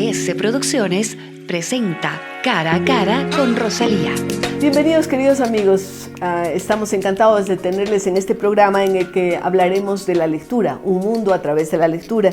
AS Producciones presenta Cara a Cara con Rosalía. Bienvenidos, queridos amigos. Estamos encantados de tenerles en este programa en el que hablaremos de la lectura, un mundo a través de la lectura.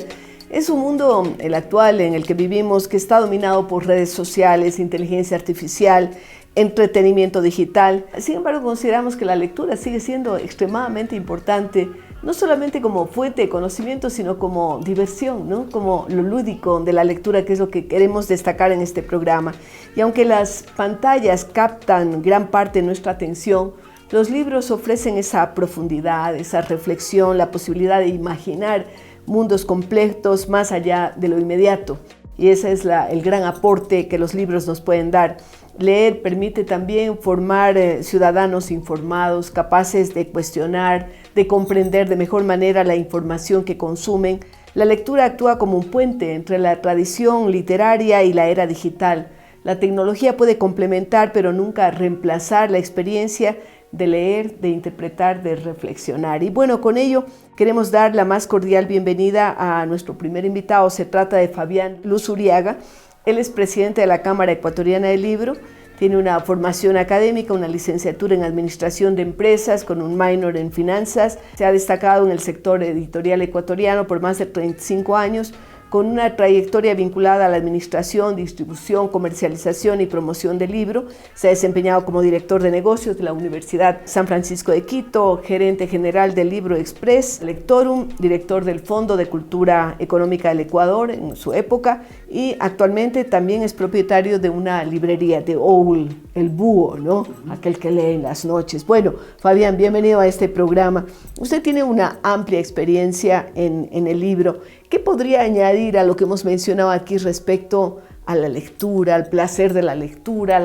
Es un mundo, el actual, en el que vivimos, que está dominado por redes sociales, inteligencia artificial, entretenimiento digital. Sin embargo, consideramos que la lectura sigue siendo extremadamente importante, no solamente como fuente de conocimiento, sino como diversión, ¿no? Como lo lúdico de la lectura, que es lo que queremos destacar en este programa. Y aunque las pantallas captan gran parte de nuestra atención, los libros ofrecen esa profundidad, esa reflexión, la posibilidad de imaginar mundos completos más allá de lo inmediato. Y ese es el gran aporte que los libros nos pueden dar. Leer permite también formar ciudadanos informados, capaces de cuestionar, de comprender de mejor manera la información que consumen. La lectura actúa como un puente entre la tradición literaria y la era digital. La tecnología puede complementar, pero nunca reemplazar la experiencia de leer, de interpretar, de reflexionar. Y bueno, con ello queremos dar la más cordial bienvenida a nuestro primer invitado. Se trata de Fabián Luzuriaga. Él es presidente de la Cámara Ecuatoriana del Libro, tiene una formación académica, una licenciatura en Administración de Empresas con un minor en Finanzas. Se ha destacado en el sector editorial ecuatoriano por más de 35 años, con una trayectoria vinculada a la administración, distribución, comercialización y promoción del libro. Se ha desempeñado como director de negocios de la Universidad San Francisco de Quito, gerente general del Libro Express, Lectorum, director del Fondo de Cultura Económica del Ecuador en su época, y actualmente también es propietario de una librería, de Owl, el búho, ¿no? Aquel que lee en las noches. Bueno, Fabián, bienvenido a este programa. Usted tiene una amplia experiencia en el libro. ¿Qué podría añadir a lo que hemos mencionado aquí respecto a la lectura, al placer de la lectura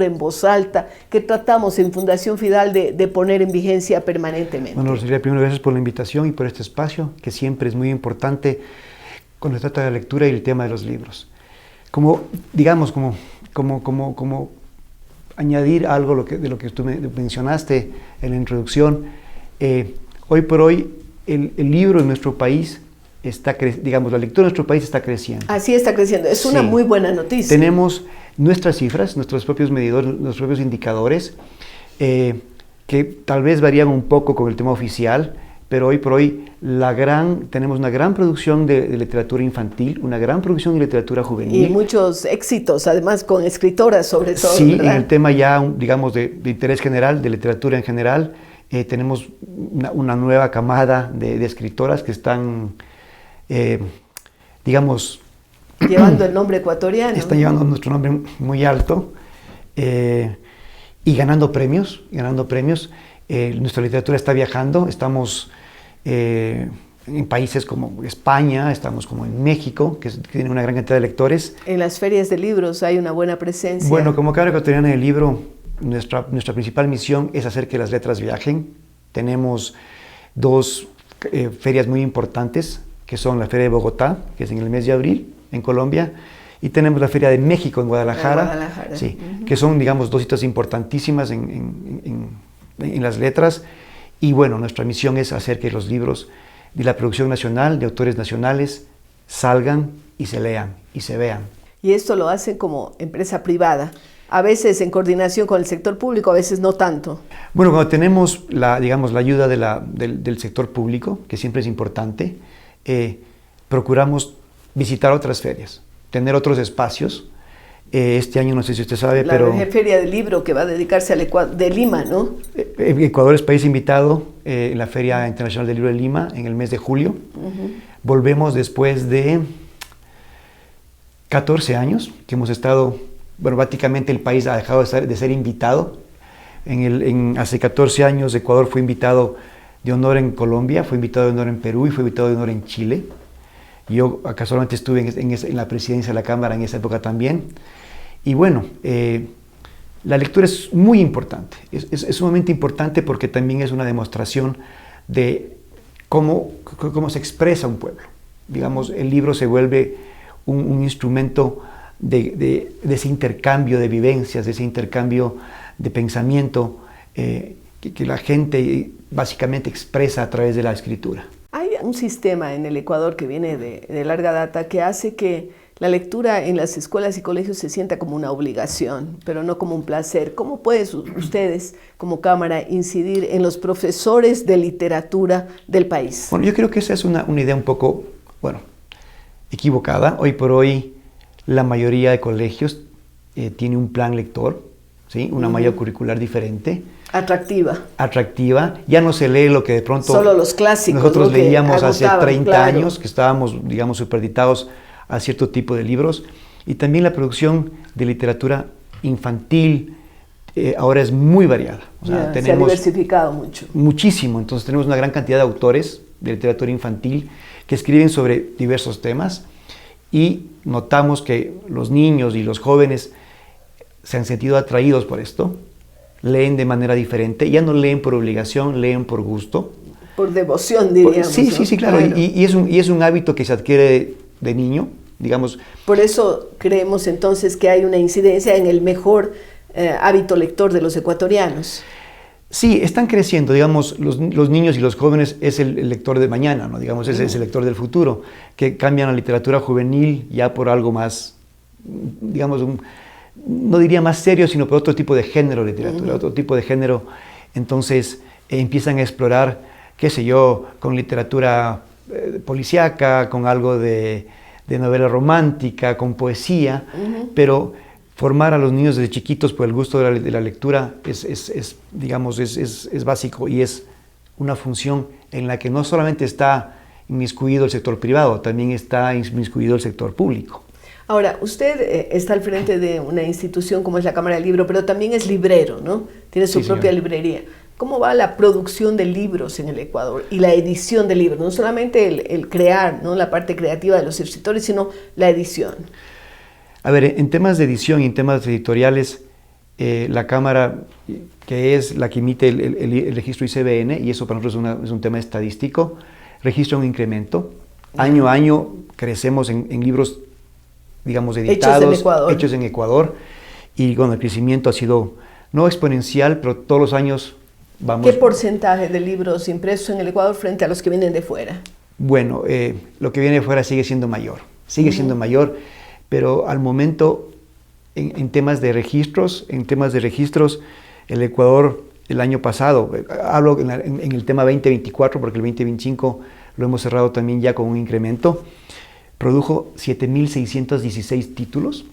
en voz alta, que tratamos en Fundación Fidal de poner en vigencia permanentemente? Bueno, Rosalía, primero gracias por la invitación y por este espacio, que siempre es muy importante cuando se trata de la lectura y el tema de los libros. Como añadir algo de lo que tú mencionaste en la introducción, hoy por hoy el libro en nuestro país la lectura en nuestro país está creciendo. Así está creciendo, es una muy buena noticia. Tenemos nuestras cifras, nuestros propios medidores, nuestros propios indicadores, que tal vez varían un poco con el tema oficial, pero hoy por hoy tenemos una gran producción de literatura infantil, una gran producción de literatura juvenil. Y muchos éxitos, además con escritoras sobre todo. Sí, ¿verdad? en el tema ya, de interés general, de literatura en general, tenemos una nueva camada de escritoras que están, llevando el nombre ecuatoriano. Están llevando nuestro nombre muy alto y ganando premios. Nuestra literatura está viajando, estamos en países como España, estamos como en México, que tiene una gran cantidad de lectores. En las ferias de libros hay una buena presencia. Bueno, como Cámara Ecuatoriana del Libro, nuestra principal misión es hacer que las letras viajen. Tenemos dos ferias muy importantes, que son la Feria de Bogotá, que es en el mes de abril, en Colombia, y tenemos la Feria de México en Guadalajara, sí, que son, dos hitos importantísimas en las letras. Y bueno, nuestra misión es hacer que los libros de la producción nacional, de autores nacionales, salgan y se lean y se vean. Y esto lo hacen como empresa privada, a veces en coordinación con el sector público, a veces no tanto. Bueno, cuando tenemos la ayuda del sector público, que siempre es importante, procuramos visitar otras ferias, tener otros espacios. Este año, no sé si usted sabe, pero... La Feria del Libro que va a dedicarse al Ecuador, de Lima, ¿no? Ecuador es país invitado en la Feria Internacional del Libro de Lima en el mes de julio. Volvemos después de 14 años que hemos estado... Bueno, prácticamente el país ha dejado de ser invitado. Hace 14 años Ecuador fue invitado de honor en Colombia, fue invitado de honor en Perú y fue invitado de honor en Chile. Yo casualmente estuve en la presidencia de la Cámara en esa época también. Y bueno, la lectura es muy importante, es sumamente importante porque también es una demostración de cómo se expresa un pueblo. El libro se vuelve un instrumento de ese intercambio de vivencias, de ese intercambio de pensamiento que la gente básicamente expresa a través de la escritura. Hay un sistema en el Ecuador que viene de larga data que hace que la lectura en las escuelas y colegios se sienta como una obligación, pero no como un placer. ¿Cómo pueden ustedes, como Cámara, incidir en los profesores de literatura del país? Bueno, yo creo que esa es una idea un poco, bueno, equivocada. Hoy por hoy la mayoría de colegios tiene un plan lector, ¿sí? Una malla curricular diferente. Atractiva. Ya no se lee lo que de pronto solo los clásicos, nosotros leíamos hace 30 claro. años, que estábamos, digamos, superditados a cierto tipo de libros. Y también la producción de literatura infantil ahora es muy variada. O sea, se ha diversificado mucho. Muchísimo. Entonces tenemos una gran cantidad de autores de literatura infantil que escriben sobre diversos temas y notamos que los niños y los jóvenes se han sentido atraídos por esto. Leen de manera diferente, ya no leen por obligación, leen por gusto. Por devoción, diríamos. Sí, claro. Y es un hábito que se adquiere de niño, digamos. Por eso creemos entonces que hay una incidencia en el mejor hábito lector de los ecuatorianos. Sí, están creciendo, digamos, los niños y los jóvenes es el lector de mañana, ¿no? Digamos, es el lector del futuro, que cambian la literatura juvenil ya por algo más, digamos, no diría más serio, sino por otro tipo de género de literatura, otro tipo de género. Entonces empiezan a explorar, qué sé yo, con literatura policíaca, con algo de novela romántica, con poesía, pero formar a los niños desde chiquitos por el gusto de la lectura es básico y es una función en la que no solamente está inmiscuido el sector privado, también está inmiscuido el sector público. Ahora, usted está al frente de una institución como es la Cámara del Libro, pero también es librero, ¿no? Tiene su propia librería. ¿Cómo va la producción de libros en el Ecuador y la edición de libros? No solamente el crear, ¿no? La parte creativa de los escritores, sino la edición. A ver, en temas de edición y en temas editoriales, la Cámara, que es la que emite el registro ICBN, y eso para nosotros es un tema estadístico, registra un incremento. Año a año crecemos en libros, digamos, editados, hechos en Ecuador, y bueno, el crecimiento ha sido no exponencial, pero todos los años vamos... ¿Qué porcentaje de libros impresos en el Ecuador frente a los que vienen de fuera? Bueno, lo que viene de fuera sigue siendo mayor, pero al momento, en temas de registros, el Ecuador el año pasado, hablo en el tema 2024, porque el 2025 lo hemos cerrado también ya con un incremento, produjo 7.616 títulos,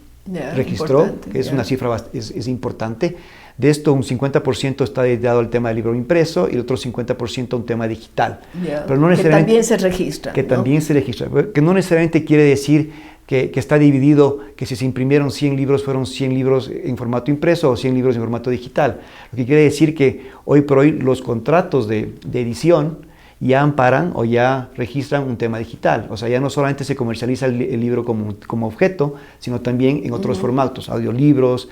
registró, que es una cifra es importante. De esto un 50% está dedicado al tema del libro impreso y el otro 50% a un tema digital. Pero no necesariamente, que también se registra. También se registra, que no necesariamente quiere decir que está dividido, que si se imprimieron 100 libros fueron 100 libros en formato impreso o 100 libros en formato digital. Lo que quiere decir que hoy por hoy los contratos de edición ya amparan o ya registran un tema digital. O sea, ya no solamente se comercializa el libro como objeto, sino también en otros formatos, audiolibros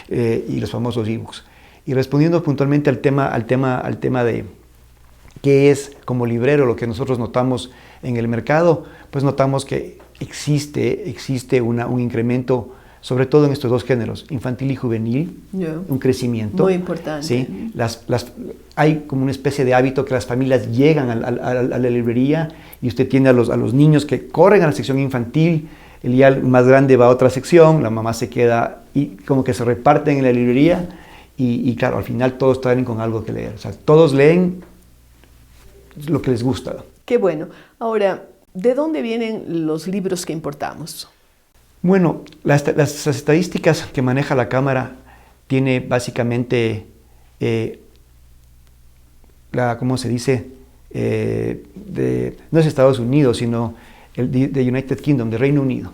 y los famosos ebooks. Y respondiendo puntualmente al tema de qué es como librero lo que nosotros notamos en el mercado, pues notamos que existe un incremento, sobre todo en estos dos géneros, infantil y juvenil, un crecimiento. Muy importante. ¿Sí? Hay como una especie de hábito que las familias llegan a la librería y usted tiene a los niños que corren a la sección infantil, el ya más grande va a otra sección, la mamá se queda y como que se reparten en la librería y claro, al final todos salen con algo que leer. O sea, todos leen lo que les gusta. Qué bueno. Ahora, ¿de dónde vienen los libros que importamos? Bueno, las estadísticas que maneja la Cámara tiene básicamente, ¿cómo se dice? No es Estados Unidos, sino de United Kingdom, de Reino Unido.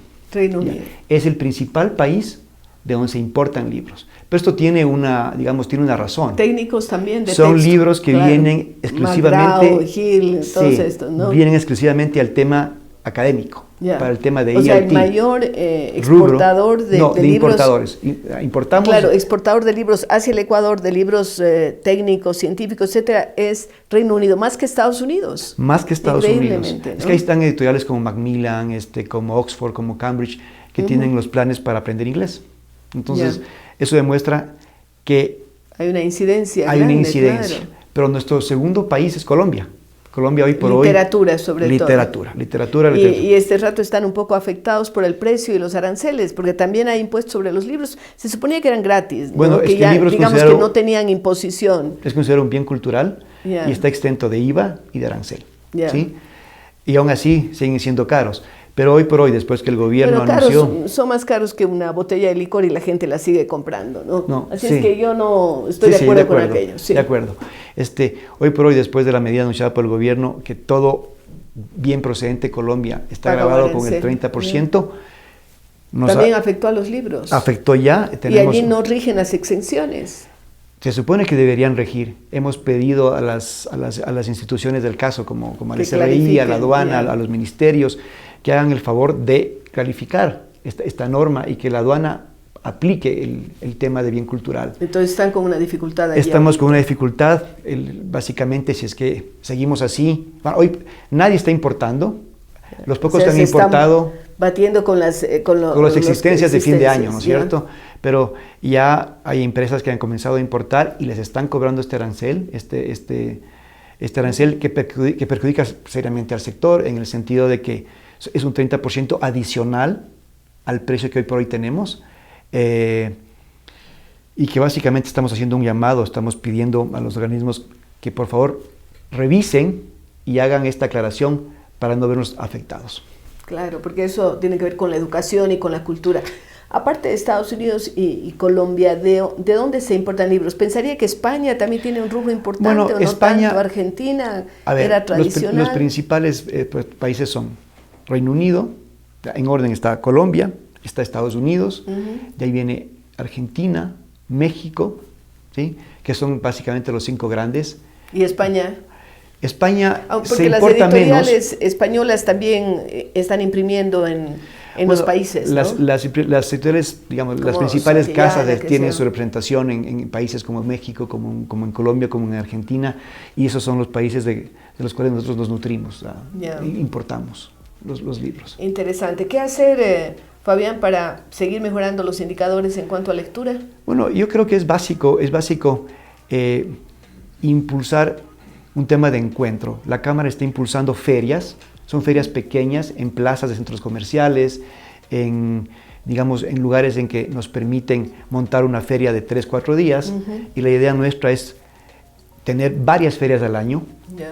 Es el principal país de donde se importan libros. Pero esto tiene una razón. Técnicos también de Son texto, libros que vienen exclusivamente... McGraw, Hill, todos estos, ¿no? Vienen exclusivamente al tema académico, para el tema de O sea, el mayor exportador de libros... importadores. Importamos... Claro, exportador de libros hacia el Ecuador, de libros técnicos, científicos, etcétera, es Reino Unido, más que Estados Unidos. Más que Estados Unidos. ¿No? Es que ahí están editoriales como Macmillan, como Oxford, como Cambridge, que tienen los planes para aprender inglés. Entonces, eso demuestra que hay una incidencia. Claro. Pero nuestro segundo país es Colombia. Colombia hoy por literatura, sobre literatura, todo. Literatura. Y este rato están un poco afectados por el precio y los aranceles, porque también hay impuestos sobre los libros. Se suponía que eran gratis, bueno, ¿no? es que libros digamos que no tenían imposición. Es considerado un bien cultural y está exento de IVA y de arancel. ¿Sí? Y aún así siguen siendo caros. Pero hoy por hoy, después que el gobierno anunció... Son más caros que una botella de licor y la gente la sigue comprando, ¿no? Así sí. es que yo no estoy de acuerdo con aquello. Sí. De acuerdo. Hoy por hoy, después de la medida anunciada por el gobierno, que todo bien procedente de Colombia está grabado con el 30%... También afectó a los libros. Afectó ya. Y allí no rigen las exenciones. Se supone que deberían regir. Hemos pedido a las instituciones del caso, como al SRI, a la aduana, a los ministerios, que hagan el favor de clarificar esta norma y que la aduana aplique el tema de bien cultural. Entonces están con una dificultad allí. Estamos con una dificultad, básicamente, si es que seguimos así. Bueno, hoy nadie está importando, los pocos que han importado... Batiendo con las existencias de fin de año, ¿no es cierto? Pero ya hay empresas que han comenzado a importar y les están cobrando este arancel, este arancel que perjudica seriamente al sector, en el sentido de que es un 30% adicional al precio que hoy por hoy tenemos, y que básicamente estamos haciendo un llamado, estamos pidiendo a los organismos que por favor revisen y hagan esta aclaración para no vernos afectados. Claro, porque eso tiene que ver con la educación y con la cultura. Aparte de Estados Unidos y Colombia, ¿de dónde se importan libros? Pensaría que España también tiene un rubro importante, bueno, ¿o España, no tanto? Argentina era tradicional. Los principales países son Reino Unido, en orden está Colombia, está Estados Unidos, de ahí viene Argentina, México, ¿sí? Que son básicamente los 5 grandes. ¿Y España? España porque las editoriales españolas también están imprimiendo en los países, ¿no? Las editoriales, digamos, las principales casas tienen su representación en países como México, como en Colombia, como en Argentina, y esos son los países de los cuales nosotros nos nutrimos, importamos los libros. Interesante. ¿Qué hacer, Fabián, para seguir mejorando los indicadores en cuanto a lectura? Bueno, yo creo que es básico impulsar un tema de encuentro. La Cámara está impulsando ferias, son ferias pequeñas en plazas de centros comerciales, en lugares en que nos permiten montar una feria de 3-4 días, y la idea nuestra es tener varias ferias al año.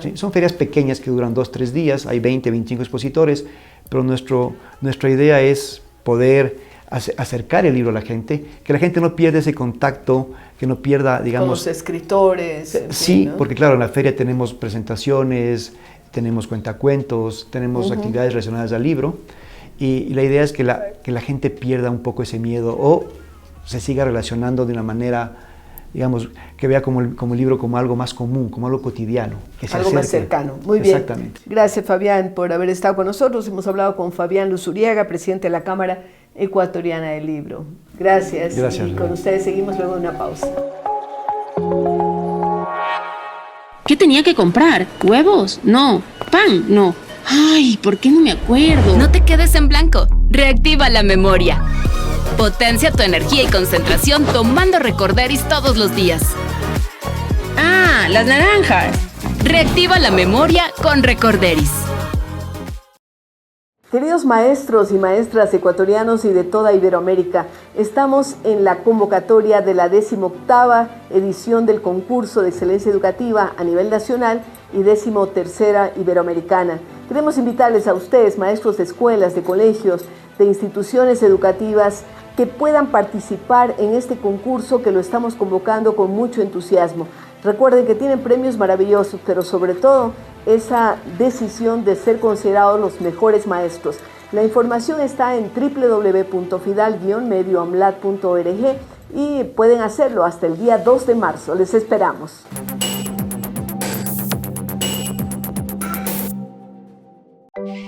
¿Sí? Son ferias pequeñas que duran 2-3 días, hay 20-25 expositores, pero nuestra idea es poder acercar el libro a la gente, que la gente no pierda ese contacto, que no pierda, digamos... Con los escritores. Sí, ¿no? Porque claro, en la feria tenemos presentaciones, tenemos cuentacuentos, tenemos actividades relacionadas al libro, y la idea es que la gente pierda un poco ese miedo o se siga relacionando de una manera, digamos, que vea como el libro como algo más común, como algo cotidiano. Algo más cercano. Muy bien. Exactamente. Gracias, Fabián, por haber estado con nosotros. Hemos hablado con Fabián Luzuriaga, presidente de la Cámara Ecuatoriana del Libro. Gracias. Gracias. Y con ustedes seguimos luego de una pausa. ¿Qué tenía que comprar? ¿Huevos? No. ¿Pan? No. Ay, ¿por qué no me acuerdo? No te quedes en blanco. Reactiva la memoria. Potencia tu energía y concentración tomando Recorderis todos los días. Ah, las naranjas. Reactiva la memoria con Recorderis. Queridos maestros y maestras ecuatorianos y de toda Iberoamérica, estamos en la convocatoria de la 18ª edición del concurso de excelencia educativa a nivel nacional y 13ª iberoamericana. Queremos invitarles a ustedes, maestros de escuelas, de colegios, de instituciones educativas, que puedan participar en este concurso que lo estamos convocando con mucho entusiasmo. Recuerden que tienen premios maravillosos, pero sobre todo esa decisión de ser considerados los mejores maestros. La información está en www.fidal-medioamlat.org y pueden hacerlo hasta el día 2 de marzo. Les esperamos.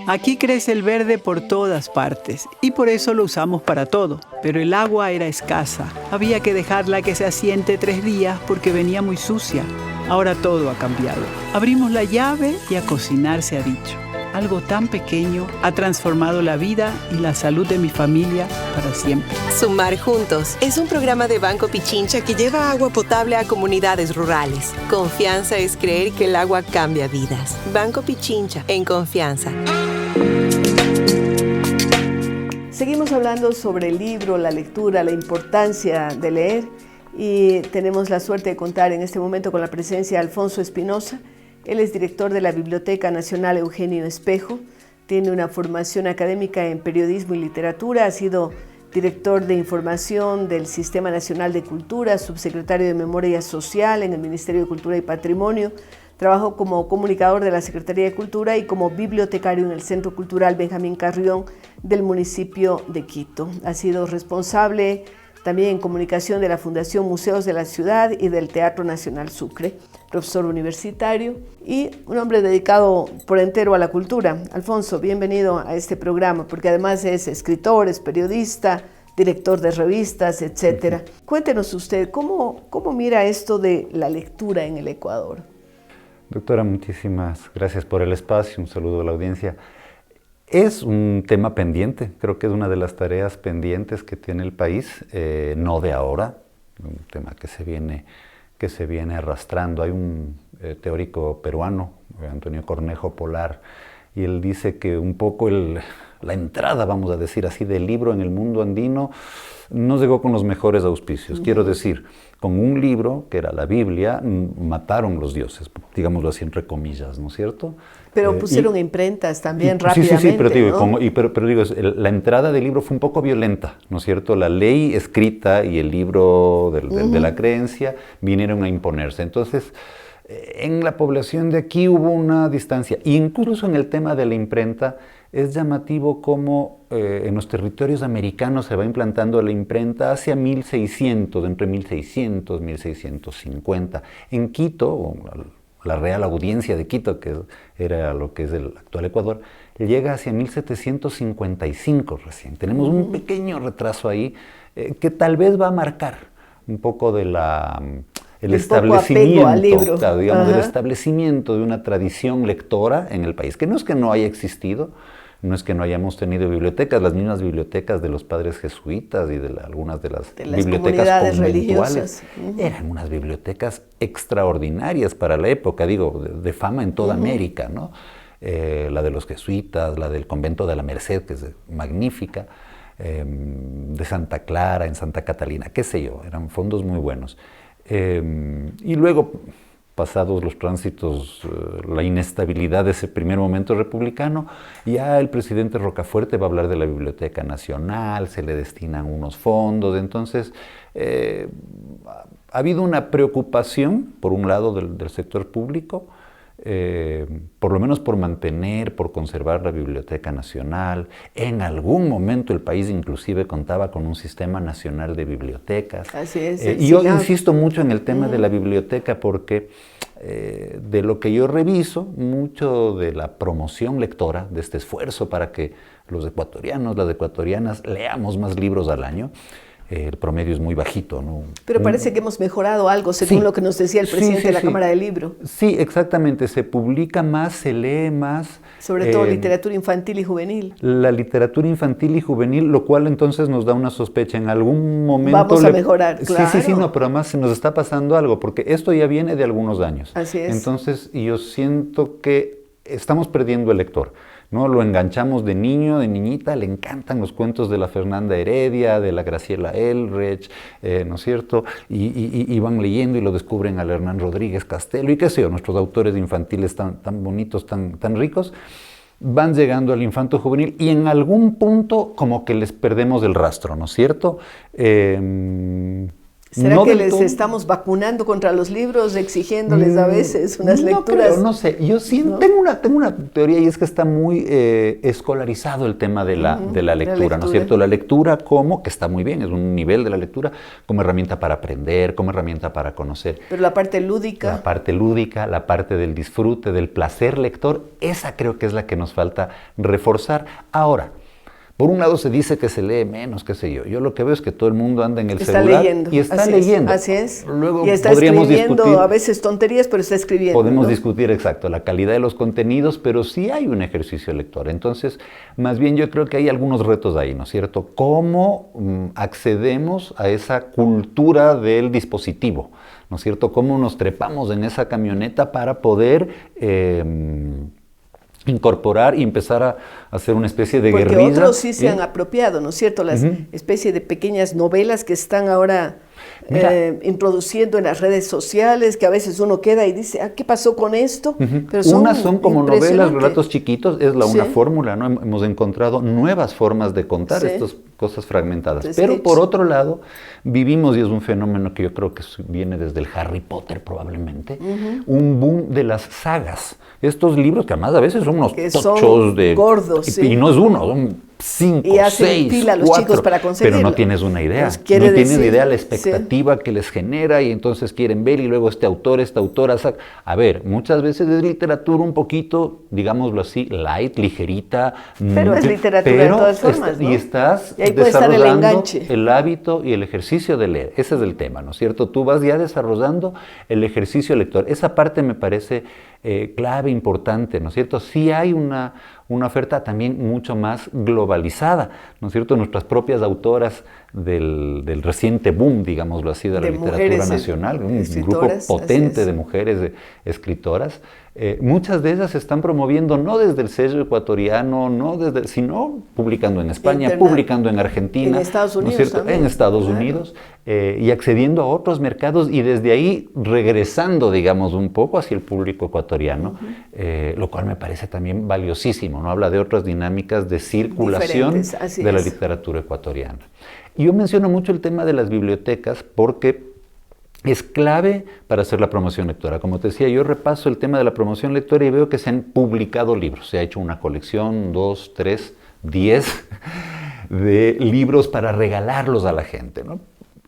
Aquí crece el verde por todas partes y por eso lo usamos para todo. Pero el agua era escasa. Había que dejarla que se asiente 3 días porque venía muy sucia. Ahora todo ha cambiado. Abrimos la llave y a cocinar se ha dicho. algo tan pequeño ha transformado la vida y la salud de mi familia para siempre. Sumar Juntos es un programa de Banco Pichincha que lleva agua potable a comunidades rurales. Confianza es creer que el agua cambia vidas. Banco Pichincha, en confianza. Seguimos hablando sobre el libro, la lectura, la importancia de leer, y tenemos la suerte de contar en este momento con la presencia de Alfonso Espinosa. Él es director de la Biblioteca Nacional Eugenio Espejo, tiene una formación académica en periodismo y literatura, ha sido director de información del Sistema Nacional de Cultura, subsecretario de Memoria Social en el Ministerio de Cultura y Patrimonio, trabajó como comunicador de la Secretaría de Cultura y como bibliotecario en el Centro Cultural Benjamín Carrión del municipio de Quito. Ha sido responsable también en comunicación de la Fundación Museos de la Ciudad y del Teatro Nacional Sucre, profesor universitario y un hombre dedicado por entero a la cultura. Alfonso, bienvenido a este programa, porque además es escritor, es periodista, director de revistas, etc. Cuéntenos usted, ¿cómo mira esto de la lectura en el Ecuador? Doctora, muchísimas gracias por el espacio, un saludo a la audiencia. Es un tema pendiente, creo que es una de las tareas pendientes que tiene el país, no de ahora, un tema que se viene arrastrando. Hay un teórico peruano, Antonio Cornejo Polar, y él dice que un poco la entrada, vamos a decir así, del libro en el mundo andino no llegó con los mejores auspicios. Quiero decir, con un libro, que era la Biblia, mataron los dioses, digámoslo así entre comillas, ¿no es cierto? Pero pusieron imprentas también rápidamente, sí, pero digo, ¿no? pero digo, la entrada del libro fue un poco violenta, ¿no es cierto? La ley escrita y el libro de la creencia vinieron a imponerse. Entonces, en la población de aquí hubo una distancia. Incluso en el tema de la imprenta, es llamativo cómo en los territorios americanos se va implantando la imprenta hacia 1600, entre 1600 y 1650. En Quito, la Real Audiencia de Quito, que era lo que es el actual Ecuador, llega hacia 1755 recién. Tenemos un pequeño retraso ahí que tal vez va a marcar un poco de el establecimiento, al libro. Claro, digamos, del establecimiento de una tradición lectora en el país, que no es que no haya existido, no es que no hayamos tenido bibliotecas, las mismas bibliotecas de los padres jesuitas y de algunas de las bibliotecas conventuales eran unas bibliotecas extraordinarias para la época, digo, de fama en toda América, ¿no? La de los jesuitas, la del convento de la Merced, que es magnífica, de Santa Clara, en Santa Catalina, qué sé yo, eran fondos muy buenos. Y luego, pasados los tránsitos, la inestabilidad de ese primer momento republicano, ya el presidente Rocafuerte va a hablar de la Biblioteca Nacional, se le destinan unos fondos. Entonces ha habido una preocupación, por un lado, del sector público, por lo menos por mantener, por conservar la Biblioteca Nacional. En algún momento el país inclusive contaba con un sistema nacional de bibliotecas. Así es. Y yo insisto mucho en el tema de la biblioteca porque de lo que yo reviso, mucho de la promoción lectora, de este esfuerzo para que los ecuatorianos, las ecuatorianas leamos más libros al año, el promedio es muy bajito, ¿no? Pero parece que hemos mejorado algo, según lo que nos decía el presidente de la Cámara del Libro. Sí, exactamente. Se publica más, se lee más. Sobre todo literatura infantil y juvenil. La literatura infantil y juvenil, lo cual entonces nos da una sospecha. En algún momento... Vamos a mejorar, claro. Sí, no, pero además se nos está pasando algo, porque esto ya viene de algunos años. Así es. Entonces, yo siento que estamos perdiendo el lector, ¿no? Lo enganchamos de niño, de niñita, le encantan los cuentos de la Fernanda Heredia, de la Graciela Elrech, ¿no es cierto? Y van leyendo y lo descubren al Hernán Rodríguez Castelo y qué sé yo, nuestros autores infantiles tan bonitos, tan ricos, van llegando al infanto juvenil y en algún punto como que les perdemos el rastro, ¿no es cierto? ¿Será que les estamos vacunando contra los libros, exigiéndoles a veces unas lecturas? Creo, no sé, yo sí tengo una teoría y es que está muy escolarizado el tema de la lectura, ¿no es cierto? La lectura que está muy bien, es un nivel de la lectura, como herramienta para aprender, como herramienta para conocer. Pero la parte lúdica. La parte lúdica, la parte del disfrute, del placer lector, esa creo que es la que nos falta reforzar. Ahora, por un lado se dice que se lee menos, qué sé yo. Yo lo que veo es que todo el mundo anda en el Está celular leyendo. y está Así leyendo. Así es. Luego y está podríamos escribiendo discutir, a veces tonterías, pero está escribiendo. podemos ¿no? discutir, exacto, la calidad de los contenidos, pero sí hay un ejercicio lector. Entonces, más bien yo creo que hay algunos retos ahí, ¿no es cierto? ¿Cómo accedemos a esa cultura del dispositivo? ¿No es cierto? ¿Cómo nos trepamos en esa camioneta para poder incorporar y empezar a hacer una especie de guerrilla? Porque otros sí se han apropiado, ¿no es cierto? Las especies de pequeñas novelas que están ahora introduciendo en las redes sociales, que a veces uno queda y dice, ¿qué pasó con esto? Pero unas son como novelas, relatos chiquitos, es una Sí. fórmula, ¿no? Hemos encontrado nuevas formas de contar Sí. estas cosas fragmentadas. De Pero sketch. por otro lado, vivimos, y es un fenómeno que yo creo que viene desde el Harry Potter probablemente, un boom de las sagas. Estos libros que además a veces son unos Que tochos son de... gordos, y, sí. y no es uno, son 5, Y hacen 6, fila a los 4, chicos para pero conseguirlo. no tienes una idea. Pues quiere No tienes decir, idea la sí. expectativa que les genera y entonces quieren ver y luego este autor, esta autora saca. A ver, muchas veces es literatura un poquito, digámoslo así, light, ligerita. Pero es literatura de todas formas, ¿no? Y estás Y ahí puede estar el desarrollando enganche. el hábito y el ejercicio de leer. Ese es el tema, ¿no es cierto? Tú vas ya desarrollando el ejercicio lector. Esa parte me parece clave, importante, ¿no es cierto? Sí hay una oferta también mucho más globalizada, ¿no es cierto? Nuestras propias autoras del reciente boom, digámoslo así, de la De literatura mujeres, nacional, un grupo escritoras, potente así es. de mujeres escritoras. Muchas de ellas se están promoviendo no desde el sello ecuatoriano, sino publicando en España, publicando en Argentina, en Estados Unidos, ¿no es cierto? también. En Estados Claro. Unidos, y accediendo a otros mercados y desde ahí regresando, digamos, un poco hacia el público ecuatoriano, lo cual me parece también valiosísimo, ¿no? Habla de otras dinámicas de circulación Diferentes, así de la es. literatura ecuatoriana. Y yo menciono mucho el tema de las bibliotecas porque es clave para hacer la promoción lectora. Como te decía, yo repaso el tema de la promoción lectora y veo que se han publicado libros. Se ha hecho una colección, 2, 3, 10 de libros para regalarlos a la gente, ¿no?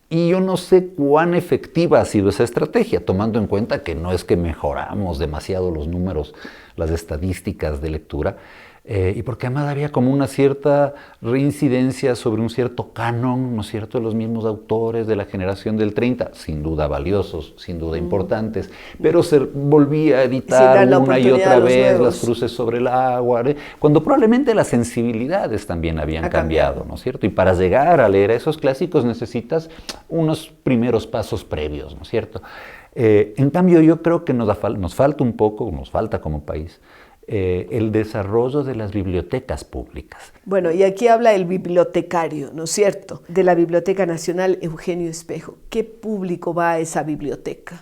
Y yo no sé cuán efectiva ha sido esa estrategia, tomando en cuenta que no es que mejoramos demasiado los números, las estadísticas de lectura, y porque además había como una cierta reincidencia sobre un cierto canon, ¿no es cierto?, de los mismos autores de la generación del 30, sin duda valiosos, sin duda importantes, pero se volvía a editar una y otra vez las cruces sobre el agua, cuando probablemente las sensibilidades también habían cambiado, ¿no es cierto? Y para llegar a leer a esos clásicos necesitas unos primeros pasos previos, ¿no es cierto? En cambio, yo creo que nos falta un poco, nos falta como país, el desarrollo de las bibliotecas públicas. Bueno, y aquí habla el bibliotecario, ¿no es cierto?, de la Biblioteca Nacional Eugenio Espejo. ¿Qué público va a esa biblioteca?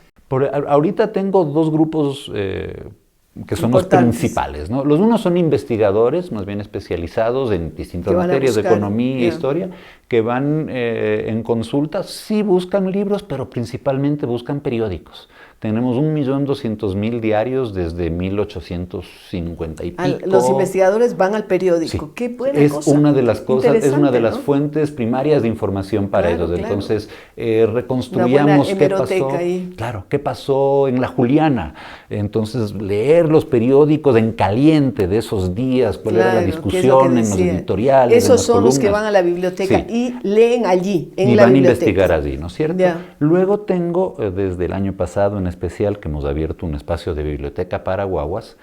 Ahorita tengo dos grupos que son los principales, ¿no? Los unos son investigadores, más bien especializados en distintas materias de economía e historia, que van en consultas, sí buscan libros, pero principalmente buscan periódicos. Tenemos 1.200.000 diarios desde 1850 y pico. Los investigadores van al periódico. Sí. Qué buena es cosa. Una de las cosas, es una de las ¿no? fuentes primarias de información para ellos. Claro. Entonces, reconstruyamos qué pasó. Ahí. Claro, qué pasó en la Juliana. Entonces, leer los periódicos en caliente de esos días, cuál era la discusión en los editoriales. Esos son los que van a la biblioteca y leen allí, en y la biblioteca. van a investigar allí, ¿no es cierto? Ya. Luego tengo, desde el año pasado en especial, que hemos abierto un espacio de biblioteca para guaguas,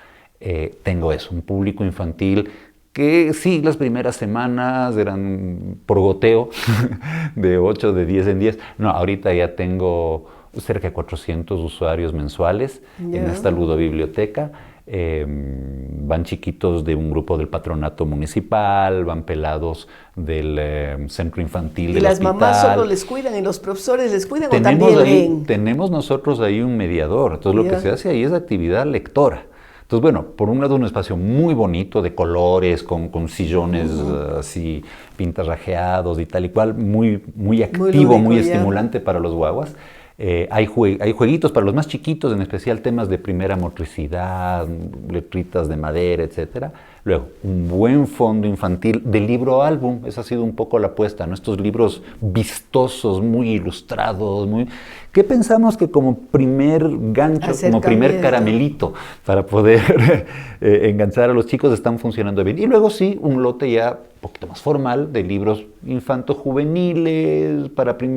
tengo eso, un público infantil que sí, las primeras semanas eran por goteo, de 8, de 10 en 10. No, ahorita ya tengo cerca de 400 usuarios mensuales en esta ludobiblioteca. Van chiquitos de un grupo del patronato municipal, van pelados del centro infantil del hospital. ¿Y las mamás solo les cuidan y los profesores les cuidan o también ahí, leen? Tenemos nosotros ahí un mediador, entonces lo que se hace ahí es actividad lectora. Entonces, bueno, por un lado un espacio muy bonito de colores, con sillones así pintarrajeados y tal y cual, muy activo, muy estimulante para los guaguas. Hay jueguitos para los más chiquitos, en especial temas de primera motricidad, letritas de madera, etcétera. Luego, un buen fondo infantil de libro álbum, esa ha sido un poco la apuesta, ¿no? Estos libros vistosos, muy ilustrados, ¿qué pensamos que como primer gancho, como primer caramelito para poder enganchar a los chicos están funcionando bien? Y luego sí, un lote ya un poquito más formal de libros infanto-juveniles,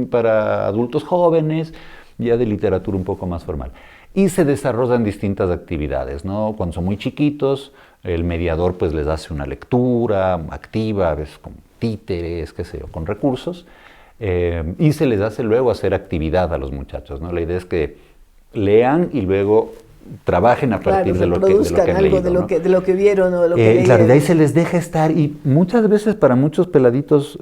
para adultos jóvenes, ya de literatura un poco más formal. Y se desarrollan distintas actividades, ¿no? Cuando son muy chiquitos, el mediador pues les hace una lectura activa, a veces con títeres, qué sé yo, con recursos, y se les hace luego hacer actividad a los muchachos, ¿no? La idea es que lean y luego trabajen a partir de lo que han leído, ¿no? de lo que vieron o de lo que leyeron. Claro, y de ahí se les deja estar, y muchas veces para muchos peladitos,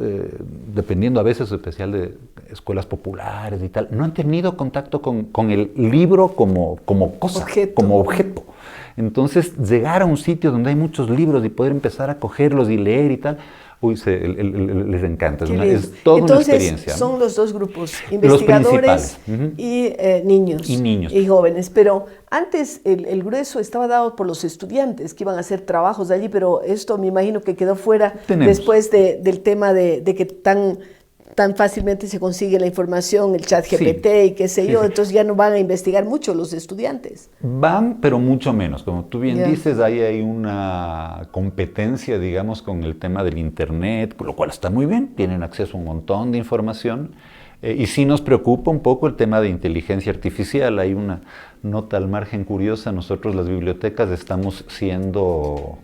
dependiendo a veces especial de escuelas populares y tal, no han tenido contacto con el libro como cosa, como objeto. Entonces, llegar a un sitio donde hay muchos libros y poder empezar a cogerlos y leer y tal, les encanta, es toda una experiencia. Entonces, son los dos grupos, investigadores y niños y jóvenes. Pero antes el grueso estaba dado por los estudiantes que iban a hacer trabajos de allí, pero esto me imagino que quedó fuera después del tema de que tan fácilmente se consigue la información, el chat GPT y qué sé yo, entonces ya no van a investigar mucho los estudiantes. Van, pero mucho menos. Como tú bien dices, ahí hay una competencia, digamos, con el tema del Internet, lo cual está muy bien, tienen acceso a un montón de información. Y sí nos preocupa un poco el tema de inteligencia artificial. Hay una nota al margen curiosa, nosotros las bibliotecas estamos siendo,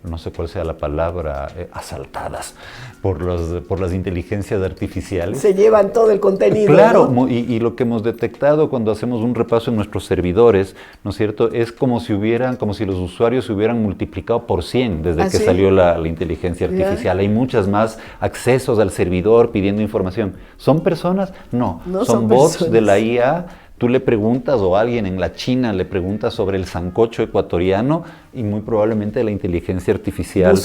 no sé cuál sea la palabra, asaltadas por las inteligencias artificiales. Se llevan todo el contenido. Claro, ¿no? y lo que hemos detectado cuando hacemos un repaso en nuestros servidores, ¿no es cierto?, es como si los usuarios se hubieran multiplicado por 100 desde que salió la inteligencia artificial. Hay muchas más accesos al servidor pidiendo información. ¿Son personas? No son bots personas de la IA. Tú le preguntas, o alguien en la China le pregunta sobre el sancocho ecuatoriano, y muy probablemente la inteligencia artificial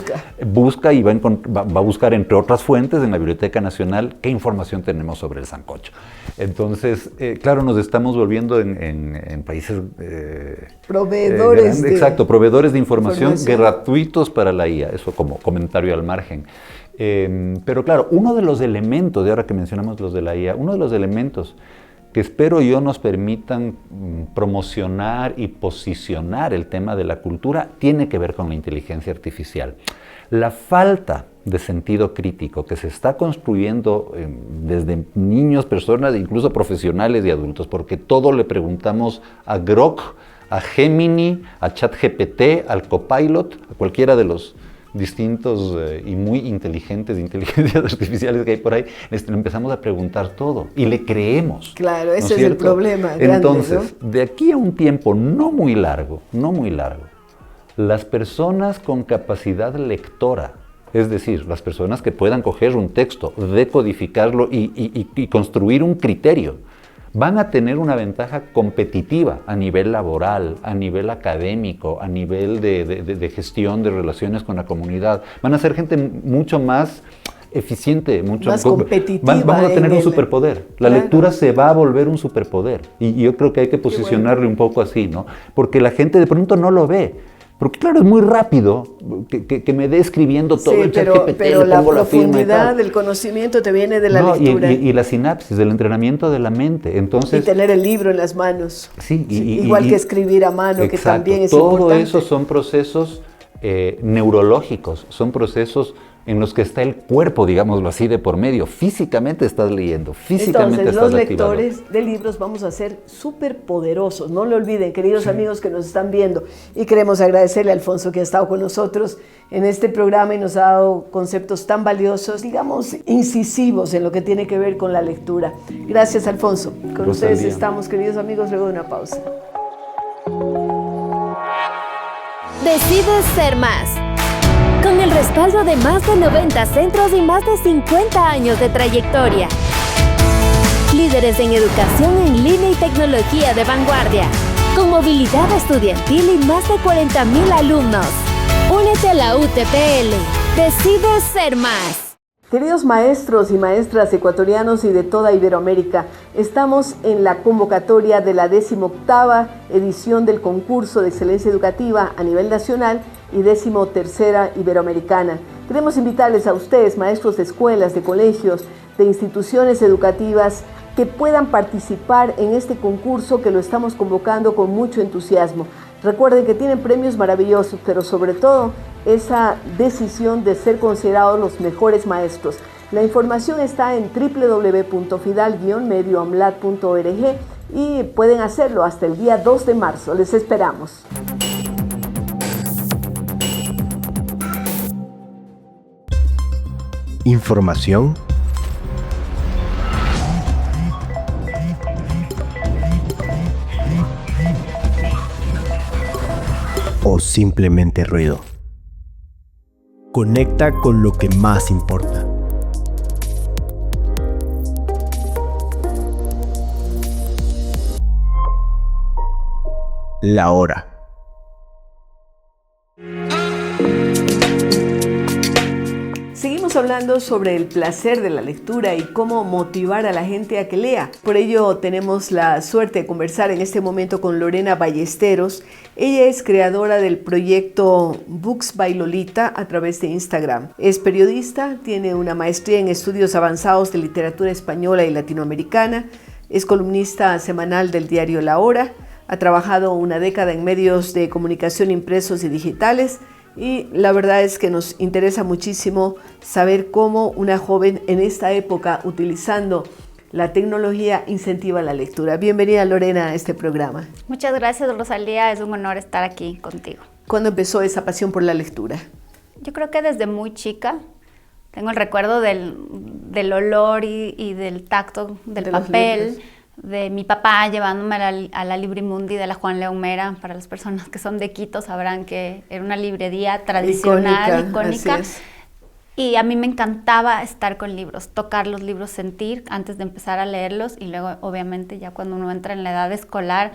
busca y va a buscar, entre otras fuentes, en la Biblioteca Nacional, qué información tenemos sobre el sancocho. Entonces, claro, nos estamos volviendo en países proveedores proveedores de información gratuitos para la IA, eso como comentario al margen. Pero claro, uno de los elementos, de ahora que mencionamos los de la IA, uno de los elementos que espero yo nos permitan promocionar y posicionar el tema de la cultura, tiene que ver con la inteligencia artificial. La falta de sentido crítico que se está construyendo desde niños, personas, incluso profesionales y adultos, porque todo le preguntamos a Grok, a Gemini, a ChatGPT, al Copilot, a cualquiera de los distintos y muy inteligentes inteligencias artificiales que hay por ahí, le empezamos a preguntar todo y le creemos. Claro, ese es el problema grande, Entonces, ¿no? de aquí a un tiempo no muy largo, las personas con capacidad lectora, es decir, las personas que puedan coger un texto, decodificarlo y construir un criterio, van a tener una ventaja competitiva a nivel laboral, a nivel académico, a nivel de gestión de relaciones con la comunidad. Van a ser gente mucho más eficiente, mucho más competitiva. Vamos a tener un superpoder. La lectura se va a volver un superpoder. Y yo creo que hay que posicionarle un poco así, ¿no? Porque la gente de pronto no lo ve. Porque claro, es muy rápido que me dé escribiendo todo el chat GPT, pero la profundidad del conocimiento te viene de la lectura. Y la sinapsis, del entrenamiento de la mente. Entonces, y tener el libro en las manos. Igual que escribir a mano, exacto, que también es importante. Todo eso son procesos neurológicos, son procesos en los que está el cuerpo, digámoslo así, de por medio. Físicamente estás leyendo, físicamente Entonces, estás los activado. lectores de libros vamos a ser súper poderosos. No lo olviden, queridos amigos que nos están viendo. Y queremos agradecerle a Alfonso que ha estado con nosotros en este programa y nos ha dado conceptos tan valiosos, digamos, incisivos en lo que tiene que ver con la lectura. Gracias, Alfonso. Con ustedes estamos, queridos amigos, luego de una pausa. Decides ser más. Con el respaldo de más de 90 centros y más de 50 años de trayectoria. Líderes en educación en línea y tecnología de vanguardia. Con movilidad estudiantil y más de 40,000 alumnos. Únete a la UTPL. Decides ser más. Queridos maestros y maestras ecuatorianos y de toda Iberoamérica, estamos en la convocatoria de la 18ª edición del concurso de excelencia educativa a nivel nacional y 13ª Iberoamericana. Queremos invitarles a ustedes, maestros de escuelas, de colegios, de instituciones educativas, que puedan participar en este concurso que lo estamos convocando con mucho entusiasmo. Recuerden que tienen premios maravillosos, pero sobre todo esa decisión de ser considerados los mejores maestros. La información está en www.fidal-medioamlat.org y pueden hacerlo hasta el día 2 de marzo. Les esperamos. Información o simplemente ruido. Conecta con lo que más importa. La hora. Seguimos hablando sobre el placer de la lectura y cómo motivar a la gente a que lea. Por ello tenemos la suerte de conversar en este momento con Lorena Ballesteros. Ella es creadora del proyecto Books by Lolita a través de Instagram. Es periodista, tiene una maestría en estudios avanzados de literatura española y latinoamericana, es columnista semanal del diario La Hora, ha trabajado una década en medios de comunicación impresos y digitales. Y la verdad es que nos interesa muchísimo saber cómo una joven en esta época, utilizando la tecnología, incentiva la lectura. Bienvenida, Lorena, a este programa. Muchas gracias, Rosalía. Es un honor estar aquí contigo. ¿Cuándo empezó esa pasión por la lectura? Yo creo que desde muy chica. Tengo el recuerdo del olor y del tacto del papel, de mi papá llevándome a la Librimundi de la Juan León Mera. Para las personas que son de Quito sabrán que era una librería tradicional, icónica. Y a mí me encantaba estar con libros, tocar los libros, sentir antes de empezar a leerlos, y luego obviamente ya cuando uno entra en la edad escolar,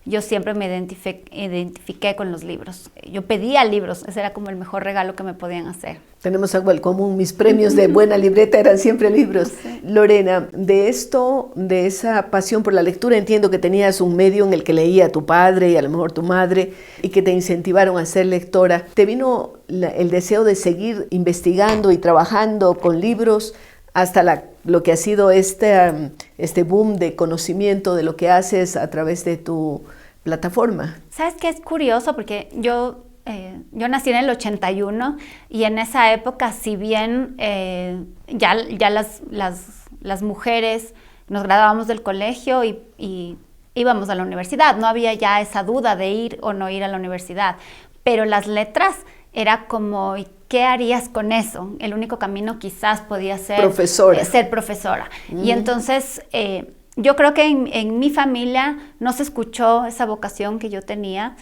yo siempre me identifiqué con los libros. Yo pedía libros, ese era como el mejor regalo que me podían hacer. Tenemos algo en común, mis premios de buena libreta eran siempre libros. Sí. Lorena, de esa pasión por la lectura, entiendo que tenías un medio en el que leía tu padre y a lo mejor tu madre y que te incentivaron a ser lectora. ¿Te vino el deseo de seguir investigando y trabajando con libros hasta lo que ha sido este boom de conocimiento de lo que haces a través de tu plataforma? ¿Sabes qué es curioso? Porque yo nací en el 81 y en esa época, si bien ya las mujeres nos graduábamos del colegio y íbamos a la universidad, no había ya esa duda de ir o no ir a la universidad, pero las letras era como, ¿y qué harías con eso? El único camino quizás podía ser ser profesora. Y entonces yo creo que en mi familia no se escuchó esa vocación que yo tenía.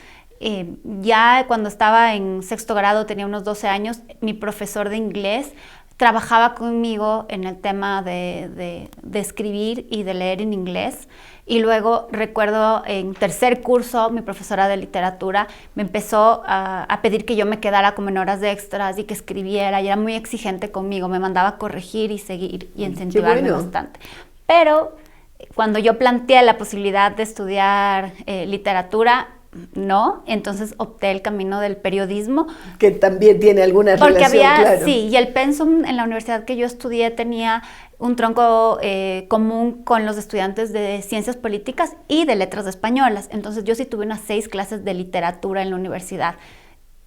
Ya cuando estaba en 6º grado, tenía unos 12 años, mi profesor de inglés trabajaba conmigo en el tema de escribir y de leer en inglés. Y luego recuerdo en 3er curso, mi profesora de literatura me empezó a pedir que yo me quedara como en horas de extras y que escribiera, y era muy exigente conmigo, me mandaba a corregir y seguir y incentivarme bastante. Pero cuando yo planteé la posibilidad de estudiar literatura, no, entonces opté el camino del periodismo. Que también tiene alguna relación, claro. Sí, y el pensum en la universidad que yo estudié tenía un tronco común con los estudiantes de ciencias políticas y de letras españolas. Entonces yo sí tuve unas 6 clases de literatura en la universidad.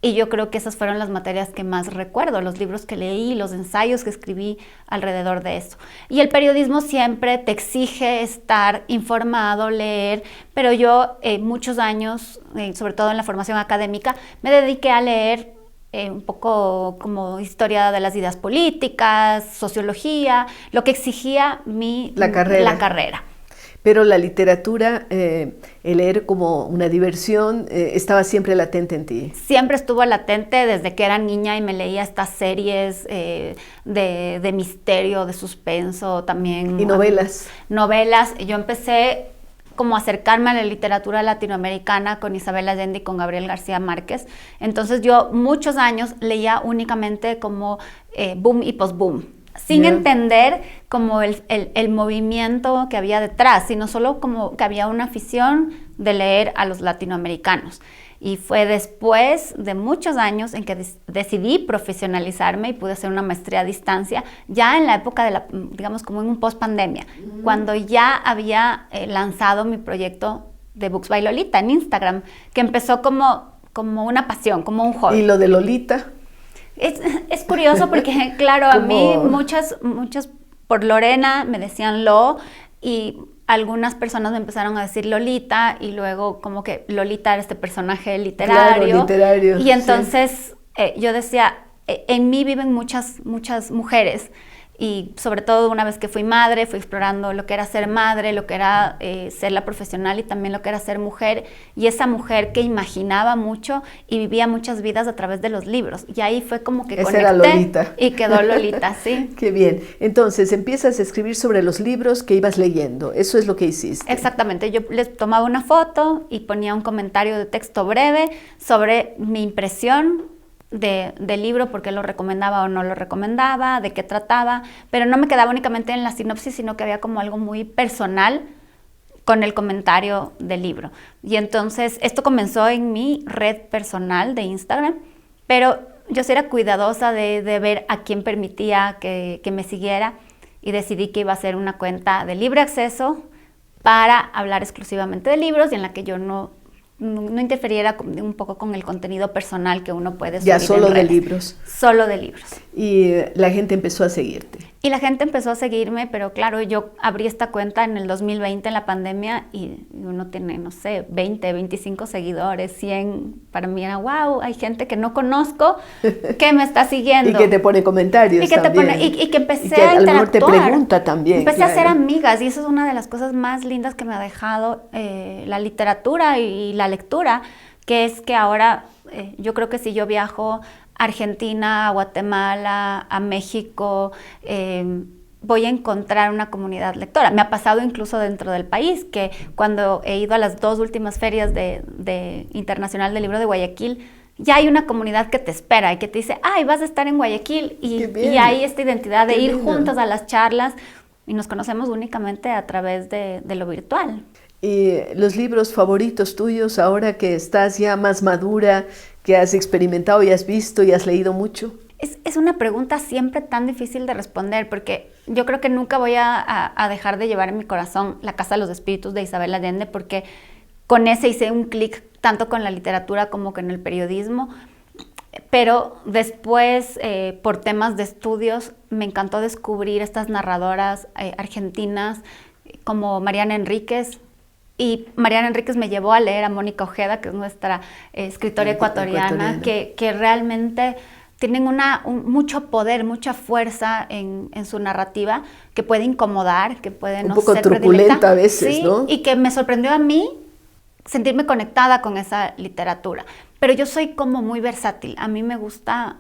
Y yo creo que esas fueron las materias que más recuerdo, los libros que leí, los ensayos que escribí alrededor de eso. Y el periodismo siempre te exige estar informado, leer, pero yo muchos años, sobre todo en la formación académica, me dediqué a leer un poco como historia de las ideas políticas, sociología, lo que exigía la carrera. Pero la literatura, el leer como una diversión, estaba siempre latente en ti. Siempre estuvo latente desde que era niña y me leía estas series de misterio, de suspenso también. ¿Y novelas? Novelas. Yo empecé como a acercarme a la literatura latinoamericana con Isabel Allende y con Gabriel García Márquez. Entonces yo muchos años leía únicamente como boom y post-boom. sin entender como el movimiento que había detrás, sino solo como que había una afición de leer a los latinoamericanos. Y fue después de muchos años en que decidí profesionalizarme y pude hacer una maestría a distancia, ya en la época de digamos como en un post-pandemia, cuando ya había lanzado mi proyecto de Books by Lolita en Instagram, que empezó como una pasión, como un hobby. ¿Y lo de Lolita? Es curioso porque, claro, a mí muchas por Lorena me decían Lo, y algunas personas me empezaron a decir Lolita, y luego como que Lolita era este personaje literario. Claro, literario. Y entonces yo decía, en mí viven muchas mujeres, y sobre todo una vez que fui madre, fui explorando lo que era ser madre, lo que era ser la profesional y también lo que era ser mujer, y esa mujer que imaginaba mucho y vivía muchas vidas a través de los libros. Y ahí fue como que conecté era Lolita. Y quedó Lolita, sí. Qué bien. Entonces empiezas a escribir sobre los libros que ibas leyendo. Eso es lo que hiciste. Exactamente. Yo les tomaba una foto y ponía un comentario de texto breve sobre mi impresión del libro, por qué lo recomendaba o no lo recomendaba, de qué trataba, pero no me quedaba únicamente en la sinopsis, sino que había como algo muy personal con el comentario del libro. Y entonces esto comenzó en mi red personal de Instagram, pero yo sí era cuidadosa de ver a quién permitía que me siguiera, y decidí que iba a ser una cuenta de libre acceso para hablar exclusivamente de libros, y en la que yo no interferiera un poco con el contenido personal que uno puede subir. Ya solo de libros. Solo de libros. Y la gente empezó a seguirte. Y la gente empezó a seguirme, pero claro, yo abrí esta cuenta en el 2020 en la pandemia, y uno tiene, no sé, 20, 25 seguidores, 100. Para mí era, wow, hay gente que no conozco que me está siguiendo. Y que te pone comentarios también. Y que empecé y que a interactuar. A lo mejor te pregunta también. Empecé a hacer amigas, y eso es una de las cosas más lindas que me ha dejado la literatura y la lectura, que es que ahora yo creo que si yo viajo a Argentina, a Guatemala, a México, voy a encontrar una comunidad lectora. Me ha pasado incluso dentro del país, que cuando he ido a las 2 últimas ferias de Internacional del Libro de Guayaquil, ya hay una comunidad que te espera y que te dice, ay, vas a estar en Guayaquil, y hay esta identidad de ir juntas a las charlas, y nos conocemos únicamente a través de lo virtual. ¿Y los libros favoritos tuyos ahora que estás ya más madura, que has experimentado y has visto y has leído mucho? Es una pregunta siempre tan difícil de responder, porque yo creo que nunca voy a dejar de llevar en mi corazón La Casa de los Espíritus de Isabel Allende, porque con ese hice un clic tanto con la literatura como con el periodismo. Pero después, por temas de estudios, me encantó descubrir estas narradoras argentinas como Mariana Enríquez. Y Mariana Enríquez me llevó a leer a Mónica Ojeda, que es nuestra escritora ecuatoriana. Que realmente tienen mucho poder, mucha fuerza en su narrativa, que puede incomodar, que puede no ser un poco truculenta a veces, sí, ¿no? Y que me sorprendió a mí sentirme conectada con esa literatura. Pero yo soy como muy versátil, a mí me gusta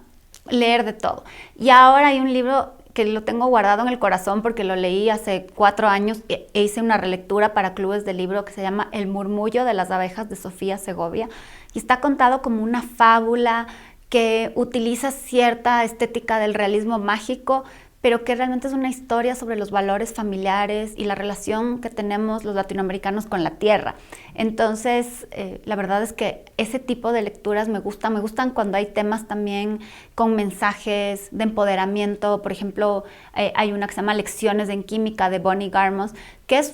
leer de todo. Y ahora hay un libro que lo tengo guardado en el corazón porque lo leí hace 4 años e hice una relectura para clubes de libro, que se llama El murmullo de las abejas, de Sofía Segovia, y está contado como una fábula que utiliza cierta estética del realismo mágico, pero que realmente es una historia sobre los valores familiares y la relación que tenemos los latinoamericanos con la tierra. Entonces, la verdad es que ese tipo de lecturas me gustan cuando hay temas también con mensajes de empoderamiento. Por ejemplo, hay una que se llama Lecciones en Química de Bonnie Garmus, que es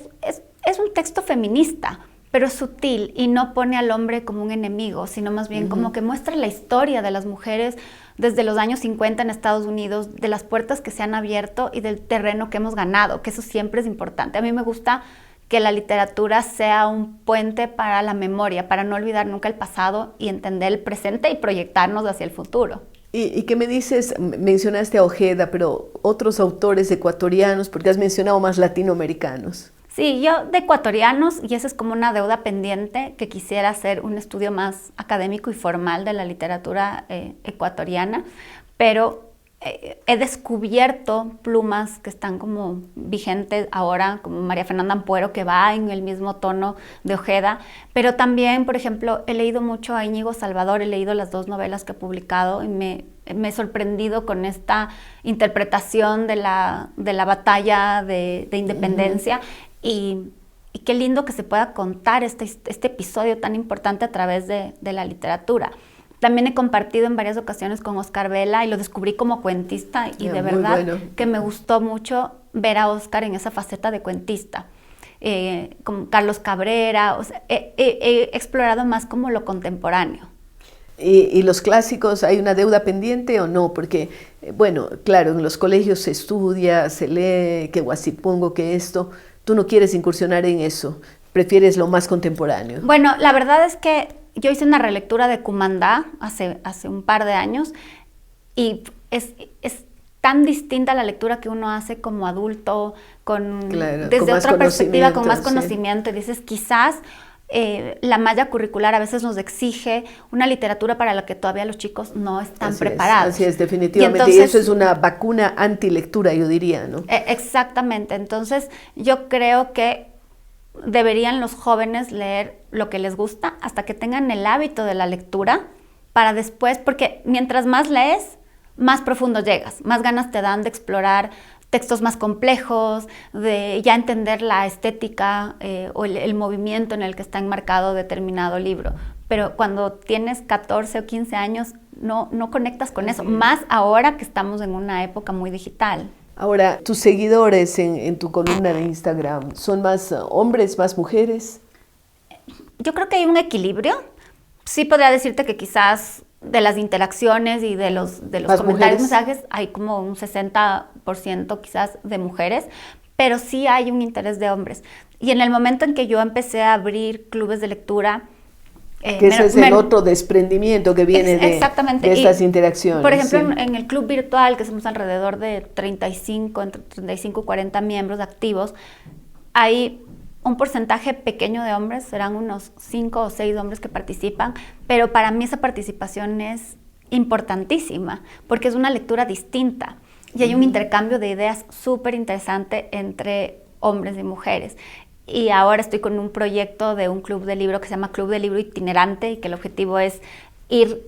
un texto feminista, pero es sutil y no pone al hombre como un enemigo, sino más bien como que muestra la historia de las mujeres desde los años 50 en Estados Unidos, de las puertas que se han abierto y del terreno que hemos ganado, que eso siempre es importante. A mí me gusta que la literatura sea un puente para la memoria, para no olvidar nunca el pasado y entender el presente y proyectarnos hacia el futuro. ¿Y qué me dices? Mencionaste a Ojeda, pero otros autores ecuatorianos, porque has mencionado más latinoamericanos. Sí, yo de ecuatorianos, y esa es como una deuda pendiente, que quisiera hacer un estudio más académico y formal de la literatura ecuatoriana, pero he descubierto plumas que están como vigentes ahora, como María Fernanda Ampuero, que va en el mismo tono de Ojeda, pero también, por ejemplo, he leído mucho a Íñigo Salvador, he leído las 2 novelas que ha publicado y me me he sorprendido con esta interpretación de la batalla de independencia y qué lindo que se pueda contar este episodio tan importante a través de la literatura. También he compartido en varias ocasiones con Oscar Vela y lo descubrí como cuentista y de verdad que me gustó mucho ver a Oscar en esa faceta de cuentista. Con Carlos Cabrera, o sea, he explorado más como lo contemporáneo. ¿Y los clásicos, hay una deuda pendiente o no? Porque, bueno, claro, en los colegios se estudia, se lee, que Guasipungo, que esto, tú no quieres incursionar en eso, prefieres lo más contemporáneo. Bueno, la verdad es que yo hice una relectura de Cumandá hace un par de años y es tan distinta la lectura que uno hace como adulto, desde otra perspectiva, con más conocimiento. Y dices, quizás la malla curricular a veces nos exige una literatura para la que todavía los chicos no están preparados. Así es, definitivamente. Y eso es una vacuna antilectura, yo diría, ¿no? Exactamente. Entonces, yo creo que deberían los jóvenes leer lo que les gusta hasta que tengan el hábito de la lectura para después, porque mientras más lees, más profundo llegas, más ganas te dan de explorar textos más complejos, de ya entender la estética o el movimiento en el que está enmarcado determinado libro. Pero cuando tienes 14 o 15 años, no conectas con eso, más ahora que estamos en una época muy digital. Ahora, tus seguidores en tu columna de Instagram, ¿son más hombres, más mujeres? Yo creo que hay un equilibrio. Sí podría decirte que quizás de las interacciones y de los comentarios, mensajes, hay como un 60% quizás de mujeres, pero sí hay un interés de hombres. Y en el momento en que yo empecé a abrir clubes de lectura, que ese es el otro desprendimiento que viene de estas interacciones. Por ejemplo, en el club virtual, que somos alrededor de entre 35 y 40 miembros activos, hay un porcentaje pequeño de hombres, serán unos 5 o 6 hombres que participan, pero para mí esa participación es importantísima, porque es una lectura distinta y hay un intercambio de ideas súper interesante entre hombres y mujeres. Y ahora estoy con un proyecto de un club de libro que se llama Club de Libro Itinerante y que el objetivo es ir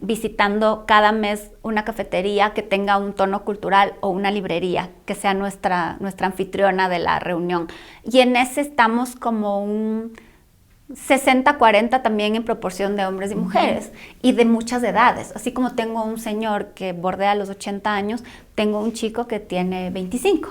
visitando cada mes una cafetería que tenga un tono cultural o una librería que sea nuestra anfitriona de la reunión. Y en ese estamos como un 60-40 también en proporción de hombres y mujeres y de muchas edades. Así como tengo un señor que bordea los 80 años, tengo un chico que tiene 25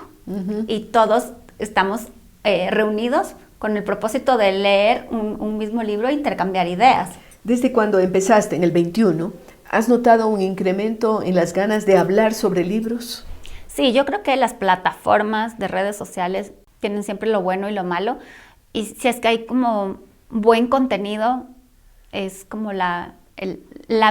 y todos estamos reunidos con el propósito de leer un mismo libro e intercambiar ideas. Desde cuando empezaste en el 21, ¿has notado un incremento en las ganas de hablar sobre libros? Sí, yo creo que las plataformas de redes sociales tienen siempre lo bueno y lo malo. Y si es que hay como buen contenido, es como la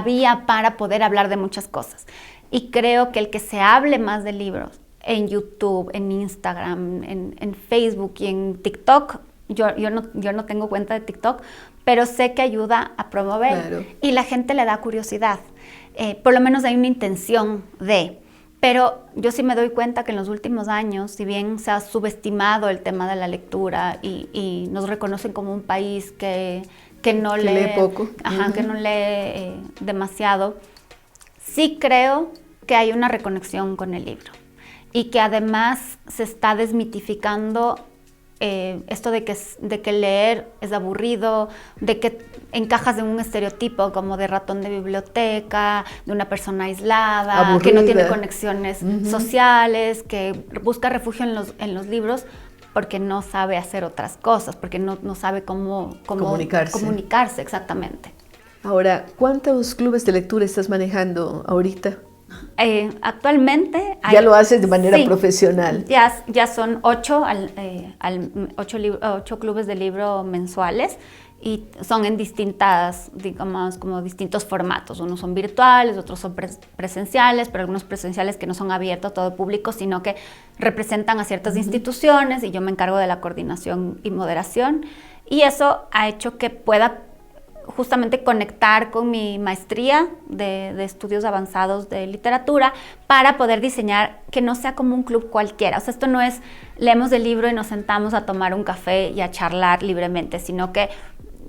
vía para poder hablar de muchas cosas. Y creo que el que se hable más de libros en YouTube, en Instagram, en Facebook y en TikTok, yo no tengo cuenta de TikTok, pero sé que ayuda a promover y la gente le da curiosidad. Por lo menos hay una intención de. Pero yo sí me doy cuenta que en los últimos años, si bien se ha subestimado el tema de la lectura y nos reconocen como un país que no lee poco, que no lee demasiado, sí creo que hay una reconexión con el libro y que además se está desmitificando esto de que leer es aburrido, de que encajas en un estereotipo como de ratón de biblioteca, de una persona aislada, aburrida, que no tiene conexiones sociales, que busca refugio en los libros porque no sabe hacer otras cosas, porque no sabe cómo comunicarse exactamente. Ahora, ¿cuántos clubes de lectura estás manejando ahorita? Actualmente ya lo haces de manera profesional. Ya son 8 clubes de libro mensuales y son en distintas, digamos, como distintos formatos. Unos son virtuales, otros son presenciales, pero algunos presenciales que no son abiertos a todo público, sino que representan a ciertas instituciones y yo me encargo de la coordinación y moderación. Y eso ha hecho que pueda justamente conectar con mi maestría de estudios avanzados de literatura para poder diseñar que no sea como un club cualquiera. O sea, esto no es leemos el libro y nos sentamos a tomar un café y a charlar libremente, sino que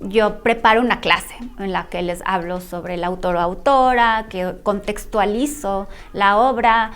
yo preparo una clase en la que les hablo sobre el autor o autora, que contextualizo la obra,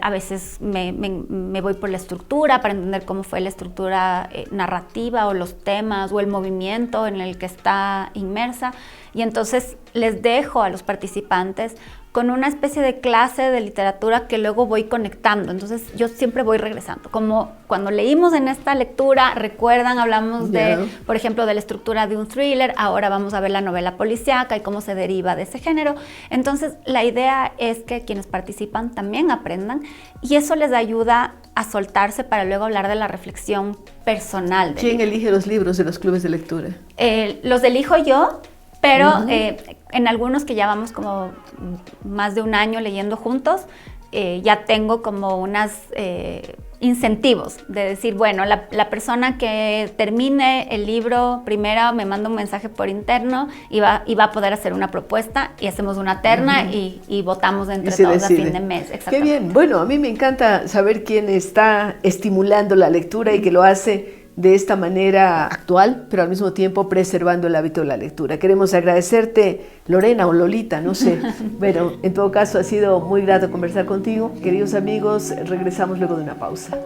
a veces me voy por la estructura para entender cómo fue la estructura narrativa o los temas o el movimiento en el que está inmersa, y entonces les dejo a los participantes con una especie de clase de literatura que luego voy conectando. Entonces yo siempre voy regresando. Como cuando leímos en esta lectura, recuerdan, hablamos de, por ejemplo, de la estructura de un thriller, ahora vamos a ver la novela policíaca y cómo se deriva de ese género. Entonces la idea es que quienes participan también aprendan y eso les ayuda a soltarse para luego hablar de la reflexión personal. ¿Quién elige los libros de los clubes de lectura? Los elijo yo, pero en algunos que ya vamos como más de un año leyendo juntos, ya tengo como unos incentivos de decir, bueno, la persona que termine el libro primero me manda un mensaje por interno y va a poder hacer una propuesta y hacemos una terna y votamos entre todos a fin de mes. Qué bien. Bueno, a mí me encanta saber quién está estimulando la lectura y que lo hace de esta manera actual, pero al mismo tiempo preservando el hábito de la lectura. Queremos agradecerte, Lorena o Lolita, no sé. Bueno, en todo caso ha sido muy grato conversar contigo. Queridos amigos, regresamos luego de una pausa.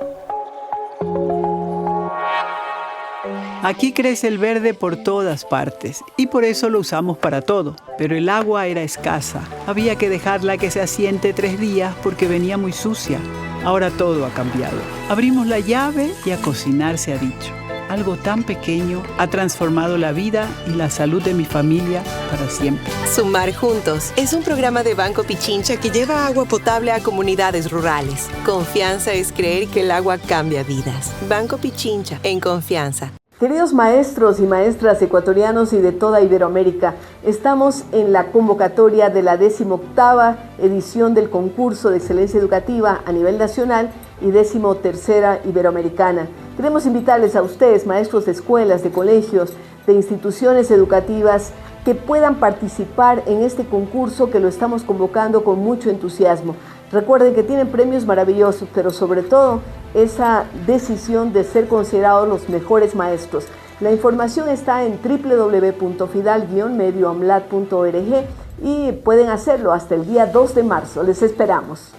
Aquí crece el verde por todas partes y por eso lo usamos para todo. Pero el agua era escasa. Había que dejarla que se asiente 3 días porque venía muy sucia. Ahora todo ha cambiado. Abrimos la llave y a cocinar se ha dicho. Algo tan pequeño ha transformado la vida y la salud de mi familia para siempre. Sumar Juntos es un programa de Banco Pichincha que lleva agua potable a comunidades rurales. Confianza es creer que el agua cambia vidas. Banco Pichincha, en confianza. Queridos maestros y maestras ecuatorianos y de toda Iberoamérica, estamos en la convocatoria de la 18ª edición del concurso de excelencia educativa a nivel nacional y 13ª Iberoamericana. Queremos invitarles a ustedes, maestros de escuelas, de colegios, de instituciones educativas, que puedan participar en este concurso que lo estamos convocando con mucho entusiasmo. Recuerden que tienen premios maravillosos, pero sobre todo esa decisión de ser considerados los mejores maestros. La información está en www.fidal-medioamlat.org y pueden hacerlo hasta el día 2 de marzo. Les esperamos.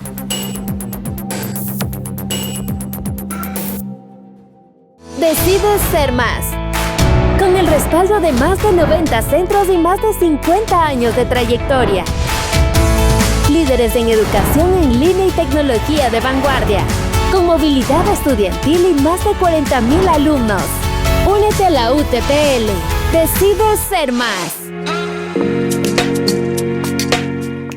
Decides ser más. Con el respaldo de más de 90 centros y más de 50 años de trayectoria. Líderes en educación en línea y tecnología de vanguardia. Con movilidad estudiantil y más de 40,000 alumnos. Únete a la UTPL. Decides ser más.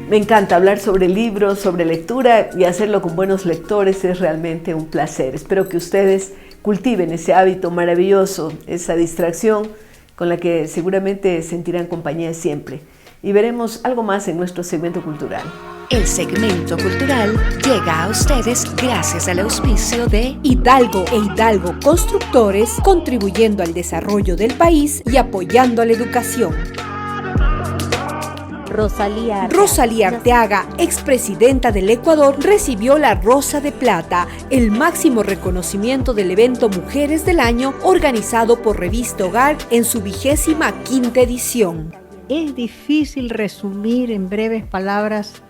Me encanta hablar sobre libros, sobre lectura y hacerlo con buenos lectores es realmente un placer. Espero que ustedes cultiven ese hábito maravilloso, esa distracción con la que seguramente sentirán compañía siempre. Y veremos algo más en nuestro segmento cultural. El segmento cultural llega a ustedes gracias al auspicio de Hidalgo e Hidalgo Constructores, contribuyendo al desarrollo del país y apoyando a la educación. Rosalía Arteaga, expresidenta del Ecuador, recibió la Rosa de Plata, el máximo reconocimiento del evento Mujeres del Año organizado por Revista Hogar en su 25ª edición. Es difícil resumir en breves palabras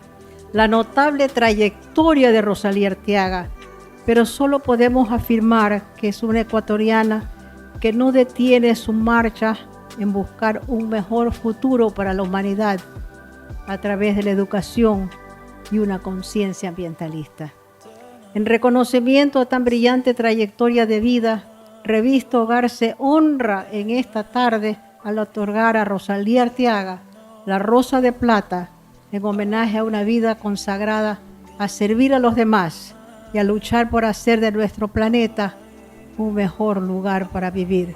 la notable trayectoria de Rosalía Arteaga, pero solo podemos afirmar que es una ecuatoriana que no detiene su marcha en buscar un mejor futuro para la humanidad a través de la educación y una conciencia ambientalista. En reconocimiento a tan brillante trayectoria de vida, Revista Hogar se honra en esta tarde al otorgar a Rosalía Arteaga la Rosa de Plata en homenaje a una vida consagrada a servir a los demás y a luchar por hacer de nuestro planeta un mejor lugar para vivir.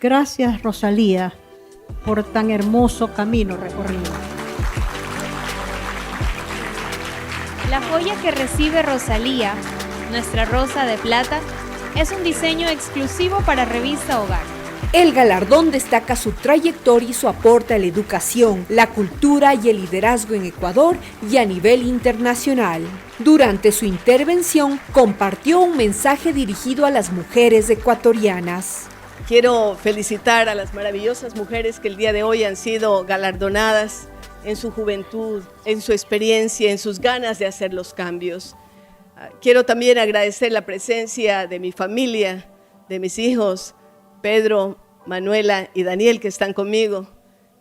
Gracias, Rosalía, por tan hermoso camino recorrido. La joya que recibe Rosalía, nuestra Rosa de Plata, es un diseño exclusivo para Revista Hogar. El galardón destaca su trayectoria y su aporte a la educación, la cultura y el liderazgo en Ecuador y a nivel internacional. Durante su intervención, compartió un mensaje dirigido a las mujeres ecuatorianas. Quiero felicitar a las maravillosas mujeres que el día de hoy han sido galardonadas en su juventud, en su experiencia, en sus ganas de hacer los cambios. Quiero también agradecer la presencia de mi familia, de mis hijos, Pedro, Manuela y Daniel, que están conmigo,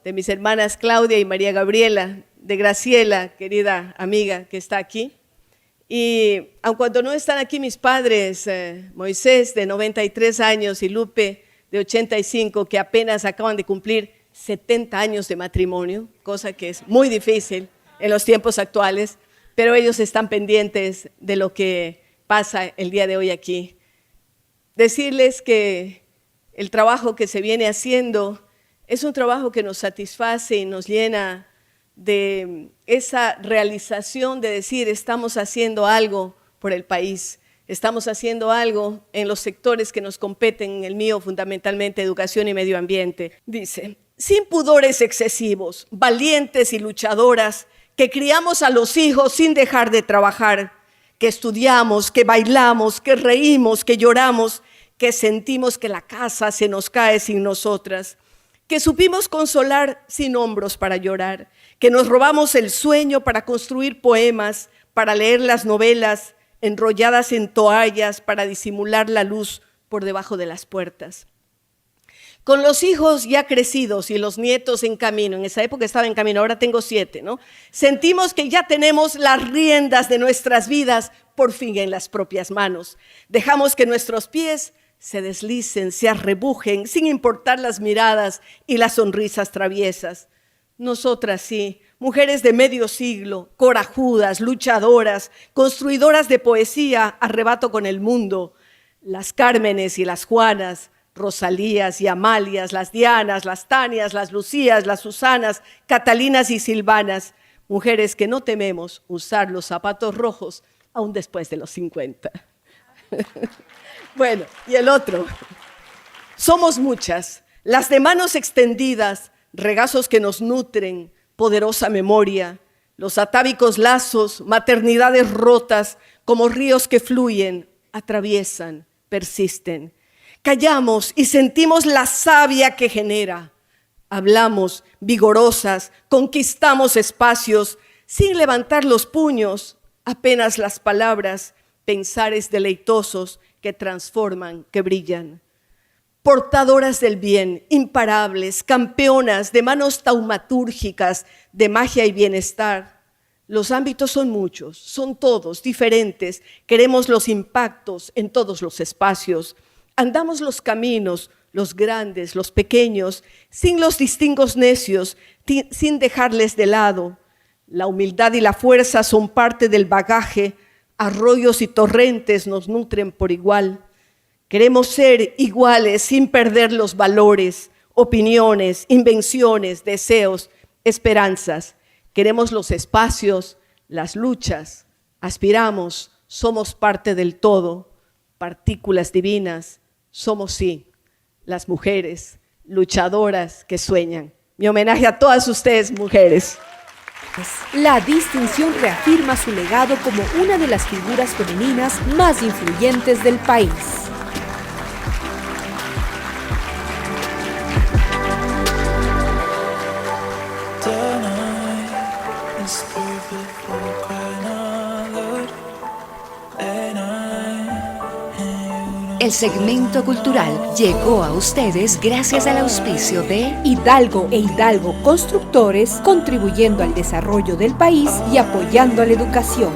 de mis hermanas Claudia y María Gabriela, de Graciela, querida amiga que está aquí. Y aun cuando no están aquí mis padres, Moisés, de 93 años, y Lupe, de 85, que apenas acaban de cumplir 70 años de matrimonio, cosa que es muy difícil en los tiempos actuales, pero ellos están pendientes de lo que pasa el día de hoy aquí. Decirles que el trabajo que se viene haciendo es un trabajo que nos satisface y nos llena de esa realización de decir, estamos haciendo algo por el país. Estamos haciendo algo en los sectores que nos competen, en el mío fundamentalmente educación y medio ambiente. Dice, sin pudores excesivos, valientes y luchadoras, que criamos a los hijos sin dejar de trabajar, que estudiamos, que bailamos, que reímos, que lloramos, que sentimos que la casa se nos cae sin nosotras, que supimos consolar sin hombros para llorar, que nos robamos el sueño para construir poemas, para leer las novelas, enrolladas en toallas para disimular la luz por debajo de las puertas. Con los hijos ya crecidos y los nietos en camino, en esa época estaba en camino, ahora tengo 7, ¿no? Sentimos que ya tenemos las riendas de nuestras vidas por fin en las propias manos. Dejamos que nuestros pies se deslicen, se arrebujen, sin importar las miradas y las sonrisas traviesas. Nosotras sí, mujeres de medio siglo, corajudas, luchadoras, construidoras de poesía, arrebato con el mundo, las Cármenes y las Juanas, Rosalías y Amalias, las Dianas, las Tanias, las Lucías, las Susanas, Catalinas y Silvanas, mujeres que no tememos usar los zapatos rojos aún después de los 50. Bueno, y el otro. Somos muchas, las de manos extendidas, regazos que nos nutren, poderosa memoria, los atávicos lazos, maternidades rotas, como ríos que fluyen, atraviesan, persisten. Callamos y sentimos la savia que genera. Hablamos vigorosas, conquistamos espacios, sin levantar los puños, apenas las palabras, pensares deleitosos que transforman, que brillan. Portadoras del bien, imparables, campeonas de manos taumatúrgicas, de magia y bienestar. Los ámbitos son muchos, son todos diferentes. Queremos los impactos en todos los espacios. Andamos los caminos, los grandes, los pequeños, sin los distingos necios, sin dejarles de lado. La humildad y la fuerza son parte del bagaje. Arroyos y torrentes nos nutren por igual. Queremos ser iguales sin perder los valores, opiniones, invenciones, deseos, esperanzas. Queremos los espacios, las luchas. Aspiramos, somos parte del todo, partículas divinas. Somos, sí, las mujeres luchadoras que sueñan. Mi homenaje a todas ustedes, mujeres. La distinción reafirma su legado como una de las figuras femeninas más influyentes del país. El segmento cultural llegó a ustedes gracias al auspicio de Hidalgo e Hidalgo Constructores, contribuyendo al desarrollo del país y apoyando a la educación.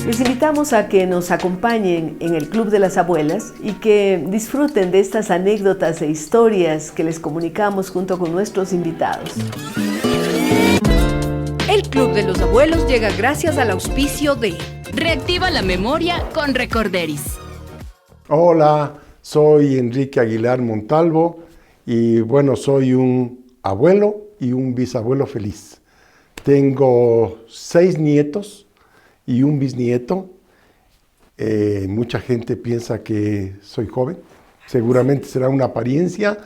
Les invitamos a que nos acompañen en el Club de las Abuelas y que disfruten de estas anécdotas e historias que les comunicamos junto con nuestros invitados. El Club de los Abuelos llega gracias al auspicio de Reactiva la memoria con Recorderis. Hola, soy Enrique Aguilar Montalvo y bueno, soy un abuelo y un bisabuelo feliz. Tengo 6 nietos y un bisnieto. Mucha gente piensa que soy joven, seguramente será una apariencia,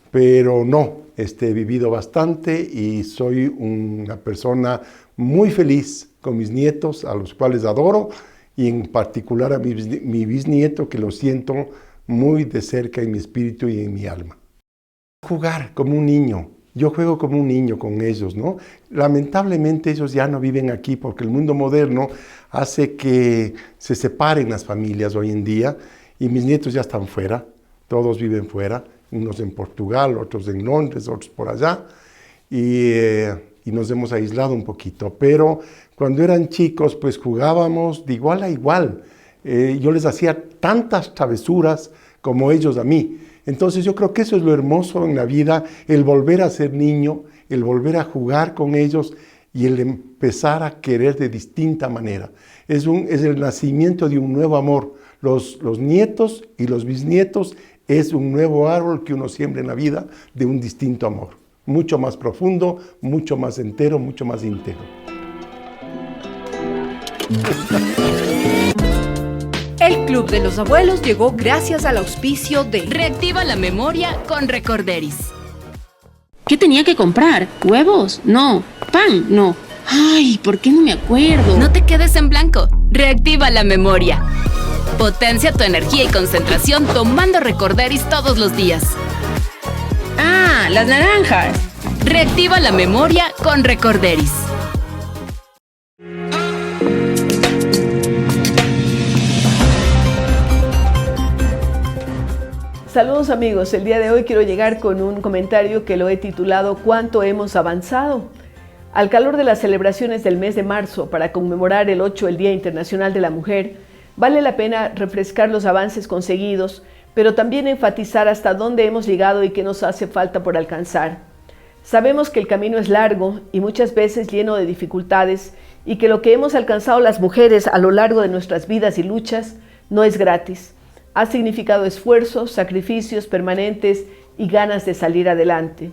pero no. He vivido bastante y soy una persona muy feliz con mis nietos, a los cuales adoro, y en particular a mi bisnieto, que lo siento muy de cerca en mi espíritu y en mi alma. Jugar como un niño. Yo juego como un niño con ellos, ¿no? Lamentablemente ellos ya no viven aquí porque el mundo moderno hace que se separen las familias hoy en día y mis nietos ya están fuera, todos viven fuera, unos en Portugal, otros en Londres, otros por allá, y nos hemos aislado un poquito. Pero cuando eran chicos, pues jugábamos de igual a igual. Yo les hacía tantas travesuras como ellos a mí. Entonces yo creo que eso es lo hermoso en la vida, el volver a ser niño, el volver a jugar con ellos y el empezar a querer de distinta manera. Es el nacimiento de un nuevo amor. Los nietos y los bisnietos es un nuevo árbol que uno siembra en la vida de un distinto amor. Mucho más profundo, mucho más entero, mucho más íntegro. El Club de los Abuelos llegó gracias al auspicio de Reactiva la memoria con Recorderis. ¿Qué tenía que comprar? ¿Huevos? No. ¿Pan? No. Ay, ¿por qué no me acuerdo? No te quedes en blanco. Reactiva la memoria. Potencia tu energía y concentración tomando Recorderis todos los días. Ah, las naranjas. Reactiva la memoria con Recorderis. Saludos amigos, el día de hoy quiero llegar con un comentario que lo he titulado ¿Cuánto hemos avanzado? Al calor de las celebraciones del mes de marzo para conmemorar el 8, el Día Internacional de la Mujer, vale la pena refrescar los avances conseguidos, pero también enfatizar hasta dónde hemos llegado y qué nos hace falta por alcanzar. Sabemos que el camino es largo y muchas veces lleno de dificultades y que lo que hemos alcanzado las mujeres a lo largo de nuestras vidas y luchas no es gratis. Ha significado esfuerzos, sacrificios permanentes y ganas de salir adelante.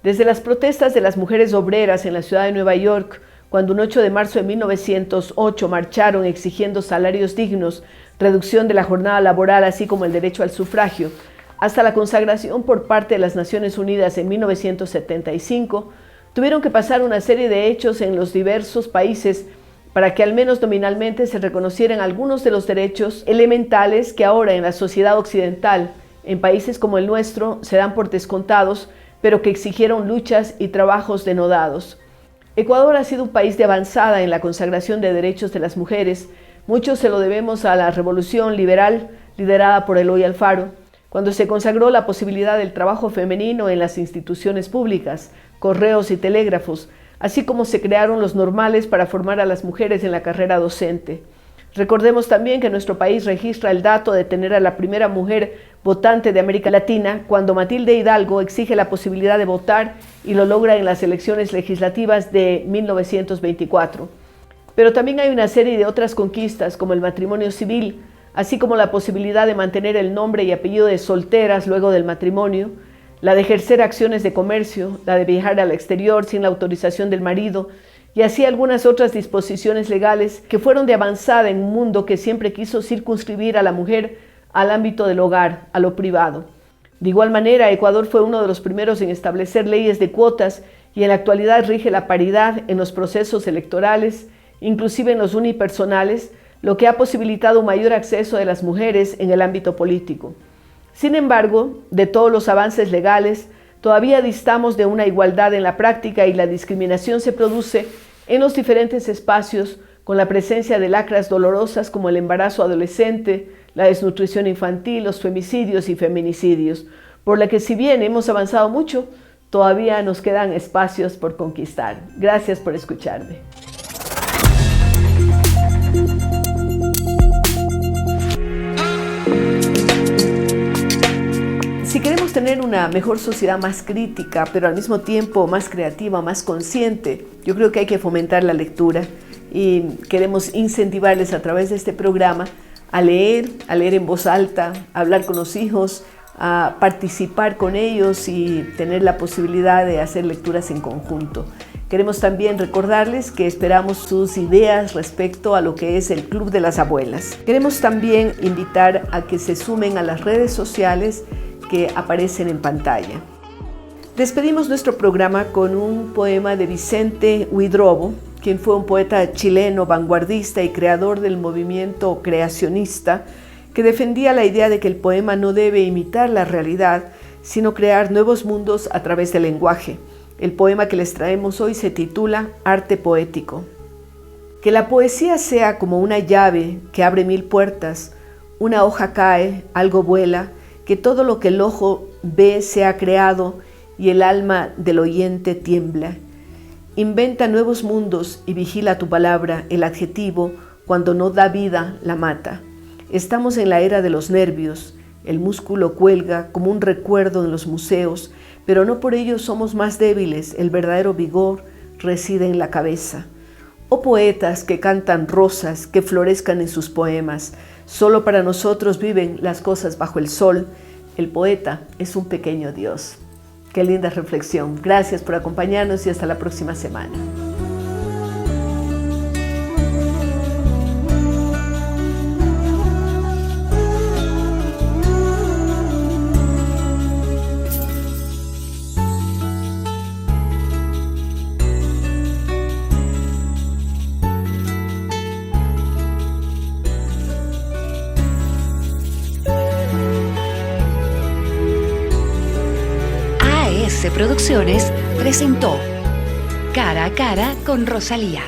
Desde las protestas de las mujeres obreras en la ciudad de Nueva York, cuando un 8 de marzo de 1908 marcharon exigiendo salarios dignos, reducción de la jornada laboral, así como el derecho al sufragio, hasta la consagración por parte de las Naciones Unidas en 1975, tuvieron que pasar una serie de hechos en los diversos países para que al menos nominalmente se reconocieran algunos de los derechos elementales que ahora en la sociedad occidental, en países como el nuestro, se dan por descontados, pero que exigieron luchas y trabajos denodados. Ecuador ha sido un país de avanzada en la consagración de derechos de las mujeres. Mucho se lo debemos a la revolución liberal liderada por Eloy Alfaro, cuando se consagró la posibilidad del trabajo femenino en las instituciones públicas, correos y telégrafos, así como se crearon los normales para formar a las mujeres en la carrera docente. Recordemos también que nuestro país registra el dato de tener a la primera mujer votante de América Latina cuando Matilde Hidalgo exige la posibilidad de votar y lo logra en las elecciones legislativas de 1924. Pero también hay una serie de otras conquistas como el matrimonio civil, así como la posibilidad de mantener el nombre y apellido de solteras luego del matrimonio, la de ejercer acciones de comercio, la de viajar al exterior sin la autorización del marido, y así algunas otras disposiciones legales que fueron de avanzada en un mundo que siempre quiso circunscribir a la mujer al ámbito del hogar, a lo privado. De igual manera, Ecuador fue uno de los primeros en establecer leyes de cuotas y en la actualidad rige la paridad en los procesos electorales, inclusive en los unipersonales, lo que ha posibilitado un mayor acceso de las mujeres en el ámbito político. Sin embargo, de todos los avances legales, todavía distamos de una igualdad en la práctica y la discriminación se produce en los diferentes espacios con la presencia de lacras dolorosas como el embarazo adolescente, la desnutrición infantil, los femicidios y feminicidios, por la que si bien hemos avanzado mucho, todavía nos quedan espacios por conquistar. Gracias por escucharme. Si queremos tener una mejor sociedad más crítica, pero al mismo tiempo más creativa, más consciente, yo creo que hay que fomentar la lectura y queremos incentivarles a través de este programa a leer en voz alta, a hablar con los hijos, a participar con ellos y tener la posibilidad de hacer lecturas en conjunto. Queremos también recordarles que esperamos sus ideas respecto a lo que es el Club de las Abuelas. Queremos también invitar a que se sumen a las redes sociales que aparecen en pantalla. Despedimos nuestro programa con un poema de Vicente Huidrobo quien fue un poeta chileno, vanguardista y creador del movimiento creacionista, que defendía la idea de que el poema no debe imitar la realidad, sino crear nuevos mundos a través del lenguaje. El poema que les traemos hoy se titula Arte Poético. Que la poesía sea como una llave que abre 1000 puertas, una hoja cae, algo vuela, que todo lo que el ojo ve sea creado y el alma del oyente tiembla. Inventa nuevos mundos y vigila tu palabra, el adjetivo, cuando no da vida, la mata. Estamos en la era de los nervios, el músculo cuelga como un recuerdo en los museos, pero no por ello somos más débiles, el verdadero vigor reside en la cabeza. Oh poetas que cantan rosas, que florezcan en sus poemas, solo para nosotros viven las cosas bajo el sol, el poeta es un pequeño Dios. Qué linda reflexión. Gracias por acompañarnos y hasta la próxima semana. AS Producciones presentó Cara a Cara con Rosalía.